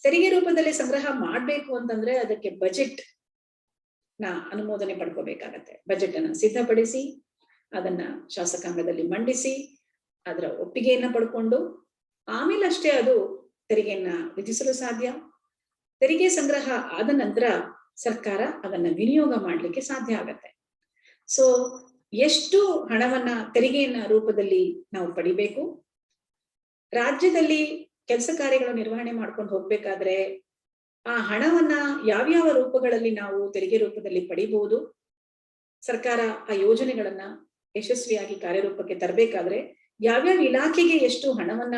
ತೆರಿಗೆ ರೂಪದಲ್ಲಿ ಸಂಗ್ರಹ ಮಾಡ್ಬೇಕು ಅಂತಂದ್ರೆ ಅದಕ್ಕೆ ಬಜೆಟ್ ನ ಅನುಮೋದನೆ ಪಡ್ಕೋಬೇಕಾಗತ್ತೆ. ಬಜೆಟ್ ಅನ್ನ ಸಿದ್ಧಪಡಿಸಿ ಅದನ್ನ ಶಾಸಕಾಂಗದಲ್ಲಿ ಮಂಡಿಸಿ ಅದರ ಒಪ್ಪಿಗೆಯನ್ನ ಪಡ್ಕೊಂಡು ಆಮೇಲೆ ಅಷ್ಟೇ ಅದು ತೆರಿಗೆಯನ್ನ ವಿಧಿಸಲು ಸಾಧ್ಯ. ತೆರಿಗೆ ಸಂಗ್ರಹ ಆದ ನಂತರ ಸರ್ಕಾರ ಅದನ್ನ ವಿನಿಯೋಗ ಮಾಡ್ಲಿಕ್ಕೆ ಸಾಧ್ಯ ಆಗತ್ತೆ. ಸೊ ಎಷ್ಟು ಹಣವನ್ನ ತೆರಿಗೆಯನ್ನ ರೂಪದಲ್ಲಿ ನಾವು ಪಡಿಬೇಕು, ರಾಜ್ಯದಲ್ಲಿ ಕೆಲಸ ಕಾರ್ಯಗಳ ನಿರ್ವಹಣೆ ಮಾಡ್ಕೊಂಡು ಹೋಗ್ಬೇಕಾದ್ರೆ ಆ ಹಣವನ್ನ ಯಾವ್ಯಾವ ರೂಪಗಳಲ್ಲಿ ನಾವು ತೆರಿಗೆ ರೂಪದಲ್ಲಿ ಪಡಿಬಹುದು, ಸರ್ಕಾರ ಆ ಯೋಜನೆಗಳನ್ನ ಯಶಸ್ವಿಯಾಗಿ ಕಾರ್ಯರೂಪಕ್ಕೆ ತರಬೇಕಾದ್ರೆ ಯಾವ್ಯಾವ ಇಲಾಖೆಗೆ ಎಷ್ಟು ಹಣವನ್ನ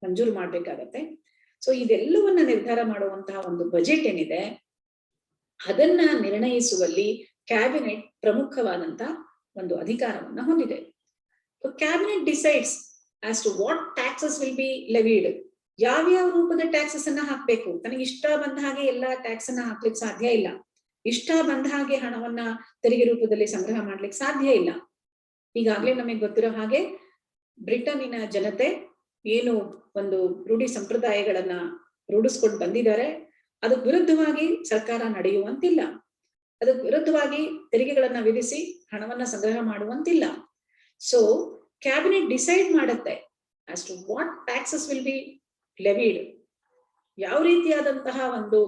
ಮಂಜೂರು ಮಾಡ್ಬೇಕಾಗತ್ತೆ. ಸೊ ಇದೆಲ್ಲವನ್ನ ನಿರ್ಧಾರ ಮಾಡುವಂತಹ ಒಂದು ಬಜೆಟ್ ಏನಿದೆ ಅದನ್ನ ನಿರ್ಣಯಿಸುವಲ್ಲಿ ಕ್ಯಾಬಿನೆಟ್ ಪ್ರಮುಖವಾದಂತ ಒಂದು ಅಧಿಕಾರವನ್ನ ಹೊಂದಿದೆ. Cabinet decides as to what taxes will be levied. ಯಾವ್ಯಾವ ರೂಪದ ಟ್ಯಾಕ್ಸಸ್ ಅನ್ನ ಹಾಕ್ಬೇಕು. ತನಗೆ ಇಷ್ಟ ಬಂದ ಹಾಗೆ ಎಲ್ಲಾ ಟ್ಯಾಕ್ಸ್ ಅನ್ನ ಹಾಕ್ಲಿಕ್ಕೆ ಸಾಧ್ಯ ಇಲ್ಲ. ಇಷ್ಟ ಬಂದ ಹಾಗೆ ಹಣವನ್ನ ತೆರಿಗೆ ರೂಪದಲ್ಲಿ ಸಂಗ್ರಹ ಮಾಡ್ಲಿಕ್ಕೆ ಸಾಧ್ಯ ಇಲ್ಲ. ಈಗಾಗ್ಲೇ ನಮಗೆ ಗೊತ್ತಿರೋ ಹಾಗೆ ಬ್ರಿಟನ್ನಿನ ಜನತೆ ಏನು ಒಂದು ರೂಢಿ ಸಂಪ್ರದಾಯಗಳನ್ನ ರೂಢಿಸ್ಕೊಂಡು ಬಂದಿದ್ದಾರೆ, ಅದಕ್ಕೆ ವಿರುದ್ಧವಾಗಿ ಸರ್ಕಾರ ನಡೆಯುವಂತಿಲ್ಲ. ಅದಕ್ಕೆ ವಿರುದ್ಧವಾಗಿ ತೆರಿಗೆಗಳನ್ನ ವಿಧಿಸಿ ಹಣವನ್ನ ಸಂಗ್ರಹ ಮಾಡುವಂತಿಲ್ಲ. ಸೊ ಕ್ಯಾಬಿನೆಟ್ ಡಿಸೈಡ್ ಮಾಡುತ್ತೆ as to what taxes will be levied. ಯಾವ ರೀತಿಯಾದಂತಹ ಒಂದು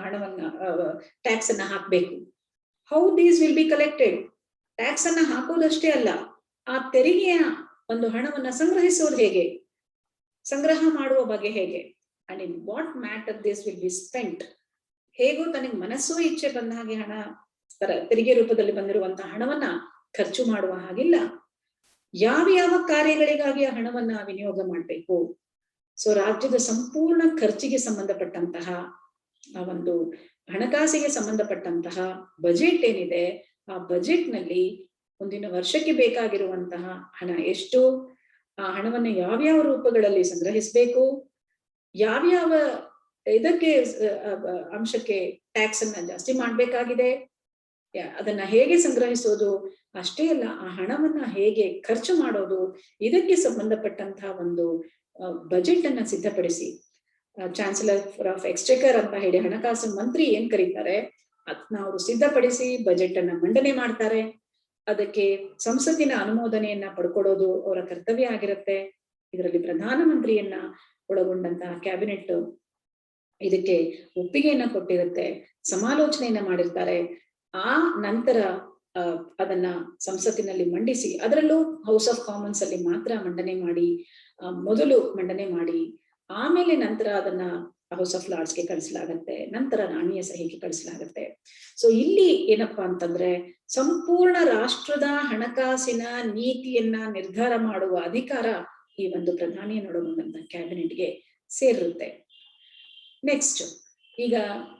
ಹಣವನ್ನ ಟ್ಯಾಕ್ಸ್ ಅನ್ನ ಹಾಕ್ಬೇಕು, how these will be collected. Tax ಅನ್ನ ಹಾಕೋದಷ್ಟೇ ಅಲ್ಲ, ಆ ತೆರಿಗೆಯ ಒಂದು ಹಣವನ್ನ ಸಂಗ್ರಹಿಸೋದು ಹೇಗೆ, ಸಂಗ್ರಹ ಮಾಡುವ ಬಗ್ಗೆ ಹೇಗೆ, and in what matter this will be spent. ಹೇಗೋ ತನಗೆ ಮನಸ್ಸು ಇಚ್ಛೆ ಬಂದ ಹಾಗೆ ಹಣ ತೆರಿಗೆ ರೂಪದಲ್ಲಿ ಬಂದಿರುವಂತಹ ಹಣವನ್ನ ಖರ್ಚು ಮಾಡುವ ಹಾಗಿಲ್ಲ. ಯಾವ ಯಾವ ಕಾರ್ಯಗಳಿಗಾಗಿ ಆ ಹಣವನ್ನ ವಿನಿಯೋಗ ಮಾಡ್ಬೇಕು. ಸೊ ರಾಜ್ಯದ ಸಂಪೂರ್ಣ ಖರ್ಚಿಗೆ ಸಂಬಂಧಪಟ್ಟಂತಹ ಆ ಒಂದು ಹಣಕಾಸಿಗೆ ಸಂಬಂಧಪಟ್ಟಂತಹ ಬಜೆಟ್ ಏನಿದೆ, ಆ ಬಜೆಟ್ ನಲ್ಲಿ ಮುಂದಿನ ವರ್ಷಕ್ಕೆ ಬೇಕಾಗಿರುವಂತಹ ಹಣ ಎಷ್ಟು, ಆ ಹಣವನ್ನ ಯಾವ್ಯಾವ ರೂಪಗಳಲ್ಲಿ ಸಂಗ್ರಹಿಸಬೇಕು, ಯಾವ್ಯಾವ ಇದಕ್ಕೆ ಅಂಶಕ್ಕೆ ಟ್ಯಾಕ್ಸ್ ಅನ್ನ ಜಾಸ್ತಿ ಮಾಡ್ಬೇಕಾಗಿದೆ, ಅದನ್ನ ಹೇಗೆ ಸಂಗ್ರಹಿಸೋದು, ಅಷ್ಟೇ ಅಲ್ಲ ಆ ಹಣವನ್ನ ಹೇಗೆ ಖರ್ಚು ಮಾಡೋದು, ಇದಕ್ಕೆ ಸಂಬಂಧಪಟ್ಟಂತಹ ಒಂದು ಬಜೆಟ್ ಅನ್ನ ಸಿದ್ಧಪಡಿಸಿ ಚಾನ್ಸಲರ್ ಆಫ್ ಎಕ್ಸ್ಚೆಕರ್ ಅಂತ ಹೇಳಿ ಹಣಕಾಸು ಮಂತ್ರಿ ಏನ್ ಕರೀತಾರೆ ಅದನ್ನ ಅವರು ಸಿದ್ಧಪಡಿಸಿ ಬಜೆಟ್ ಅನ್ನ ಮಂಡನೆ ಮಾಡ್ತಾರೆ. ಅದಕ್ಕೆ ಸಂಸತ್ತಿನ ಅನುಮೋದನೆಯನ್ನ ಪಡ್ಕೊಳ್ಳೋದು ಅವರ ಕರ್ತವ್ಯ ಆಗಿರುತ್ತೆ. ಇದರಲ್ಲಿ ಪ್ರಧಾನಮಂತ್ರಿಯನ್ನ ಒಳಗೊಂಡಂತಹ ಕ್ಯಾಬಿನೆಟ್ ಇದಕ್ಕೆ ಒಪ್ಪಿಗೆಯನ್ನ ಕೊಟ್ಟಿರುತ್ತೆ, ಸಮಾಲೋಚನೆಯನ್ನ ಮಾಡಿರ್ತಾರೆ. ಆ ನಂತರ ಅದನ್ನ ಸಂಸತ್ತಿನಲ್ಲಿ ಮಂಡಿಸಿ, ಅದರಲ್ಲೂ ಹೌಸ್ ಆಫ್ ಕಾಮನ್ಸ್ ಅಲ್ಲಿ ಮಾತ್ರ ಮಂಡನೆ ಮಾಡಿ, ಮೊದಲು ಮಂಡನೆ ಮಾಡಿ ಆಮೇಲೆ ನಂತರ ಅದನ್ನ ಹೌಸ್ ಆಫ್ ಲಾರ್ಡ್ಸ್ ಗೆ ಕಳಿಸಲಾಗತ್ತೆ, ನಂತರ ರಾಣಿಯ ಸಹಿಗೆ ಕಳಿಸಲಾಗತ್ತೆ. ಸೊ ಇಲ್ಲಿ ಏನಪ್ಪಾ ಅಂತಂದ್ರೆ ಸಂಪೂರ್ಣ ರಾಷ್ಟ್ರದ ಹಣಕಾಸಿನ ನೀತಿಯನ್ನ ನಿರ್ಧಾರ ಮಾಡುವ ಅಧಿಕಾರ ಈ ಒಂದು ಪ್ರಧಾನಿಯನ್ನೊಳಗೊಂಡಂತ ಕ್ಯಾಬಿನೆಟ್ಗೆ ಸೇರಿರುತ್ತೆ. ನೆಕ್ಸ್ಟ್, ಈಗ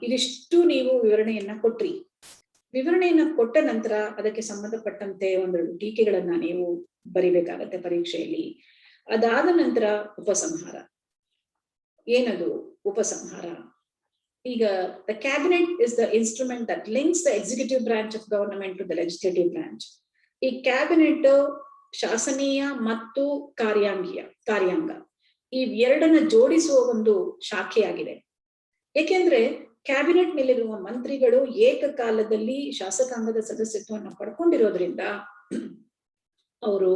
ಇದಿಷ್ಟು ನೀವು ವಿವರಣೆಯನ್ನ ಕೊಟ್ರಿ. ವಿವರಣೆಯನ್ನ ಕೊಟ್ಟ ನಂತರ ಅದಕ್ಕೆ ಸಂಬಂಧಪಟ್ಟಂತೆ ಒಂದೆರಡು ಟೀಕೆಗಳನ್ನ ನೀವು ಬರಿಬೇಕಾಗತ್ತೆ ಪರೀಕ್ಷೆಯಲ್ಲಿ. ಅದಾದ ನಂತರ ಉಪಸಂಹಾರ. ಏನದು ಉಪಸಂಹಾರ? ಈಗ the cabinet is the instrument that links the executive branch of government to the legislative branch. ಈ ಕ್ಯಾಬಿನೆಟ್ ಶಾಸನೀಯ ಮತ್ತು ಕಾರ್ಯಾಂಗ ಈ ಎರಡನ್ನ ಜೋಡಿಸುವ ಒಂದು ಶಾಖೆಯಾಗಿದೆ. ಏಕೆಂದ್ರೆ ಕ್ಯಾಬಿನೆಟ್ ನಲ್ಲಿರುವ ಮಂತ್ರಿಗಳು ಏಕಕಾಲದಲ್ಲಿ ಶಾಸಕಾಂಗದ ಸದಸ್ಯತ್ವವನ್ನು ಪಡ್ಕೊಂಡಿರೋದ್ರಿಂದ ಅವರು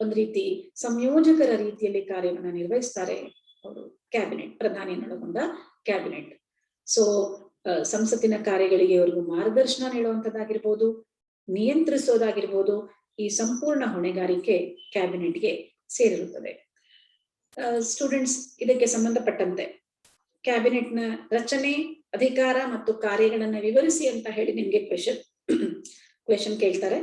ಒಂದು ರೀತಿ ಸಂಯೋಜಕರ ರೀತಿಯಲ್ಲಿ ಕಾರ್ಯವನ್ನ ನಿರ್ವಹಿಸ್ತಾರೆ. ಅವರು ಕ್ಯಾಬಿನೆಟ್, ಪ್ರಧಾನಿಯನ್ನೊಳಗೊಂಡ ಕ್ಯಾಬಿನೆಟ್. ಸೊ ಸಂಸತ್ತಿನ ಕಾರ್ಯಗಳಿಗೆ ಅವ್ರಿಗೂ ಮಾರ್ಗದರ್ಶನ ನೀಡುವಂತದ್ದಾಗಿರ್ಬೋದು, ನಿಯಂತ್ರಿಸೋದಾಗಿರ್ಬೋದು, ಈ ಸಂಪೂರ್ಣ ಹೊಣೆಗಾರಿಕೆ ಕ್ಯಾಬಿನೆಟ್ಗೆ ಸೇರಿರುತ್ತದೆ. ಸ್ಟೂಡೆಂಟ್ಸ್, ಇದಕ್ಕೆ ಸಂಬಂಧಪಟ್ಟಂತೆ ಕ್ಯಾಬಿನೆಟ್ನ ರಚನೆ, ಅಧಿಕಾರ ಮತ್ತು ಕಾರ್ಯಗಳನ್ನ ವಿವರಿಸಿ ಅಂತ ಹೇಳಿ ನಿಮ್ಗೆ ಕ್ವೆಶನ್ ಕೇಳ್ತಾರೆ.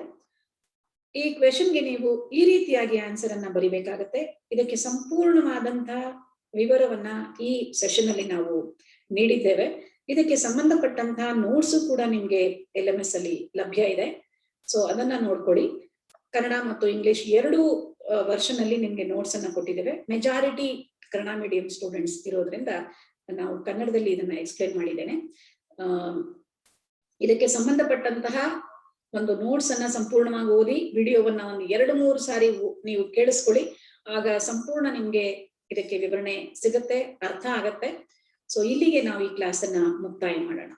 ಈ ಕ್ವೆಶನ್ಗೆ ನೀವು ಈ ರೀತಿಯಾಗಿ ಆನ್ಸರ್ ಅನ್ನ ಬರಿಬೇಕಾಗತ್ತೆ. ಇದಕ್ಕೆ ಸಂಪೂರ್ಣವಾದಂತಹ ವಿವರವನ್ನ ಈ ಸೆಷನ್ ಅಲ್ಲಿ ನಾವು ನೀಡಿದ್ದೇವೆ. ಇದಕ್ಕೆ ಸಂಬಂಧಪಟ್ಟಂತಹ ನೋಟ್ಸ್ ಕೂಡ ನಿಮ್ಗೆ LMS ಅಲ್ಲಿ ಲಭ್ಯ ಇದೆ. ಸೊ ಅದನ್ನ ನೋಡ್ಕೊಳ್ಳಿ. ಕನ್ನಡ ಮತ್ತು ಇಂಗ್ಲಿಷ್ ಎರಡೂ ವರ್ಷನ್ ಅಲ್ಲಿ ನಿಮ್ಗೆ ನೋಟ್ಸ್ ಅನ್ನ ಕೊಟ್ಟಿದ್ದೇವೆ. ಮೆಜಾರಿಟಿ ಕನ್ನಡ ಮೀಡಿಯಂ ಸ್ಟೂಡೆಂಟ್ಸ್ ಇರೋದ್ರಿಂದ ನಾವು ಕನ್ನಡದಲ್ಲಿ ಇದನ್ನ ಎಕ್ಸ್ಪ್ಲೇನ್ ಮಾಡಿದ್ದೇನೆ. ಇದಕ್ಕೆ ಸಂಬಂಧಪಟ್ಟಂತಹ ಒಂದು ನೋಟ್ಸ್ ಅನ್ನ ಸಂಪೂರ್ಣವಾಗಿ ಓದಿ, ವಿಡಿಯೋವನ್ನ ಒಂದು 2-3 ಸಾರಿ ನೀವು ಕೇಳಿಸ್ಕೊಳ್ಳಿ. ಆಗ ಸಂಪೂರ್ಣ ನಿಮ್ಗೆ ಇದಕ್ಕೆ ವಿವರಣೆ ಸಿಗುತ್ತೆ, ಅರ್ಥ ಆಗತ್ತೆ. ಸೊ ಇಲ್ಲಿಗೆ ನಾವು ಈ ಕ್ಲಾಸ್ ಅನ್ನ ಮುಕ್ತಾಯ ಮಾಡೋಣ.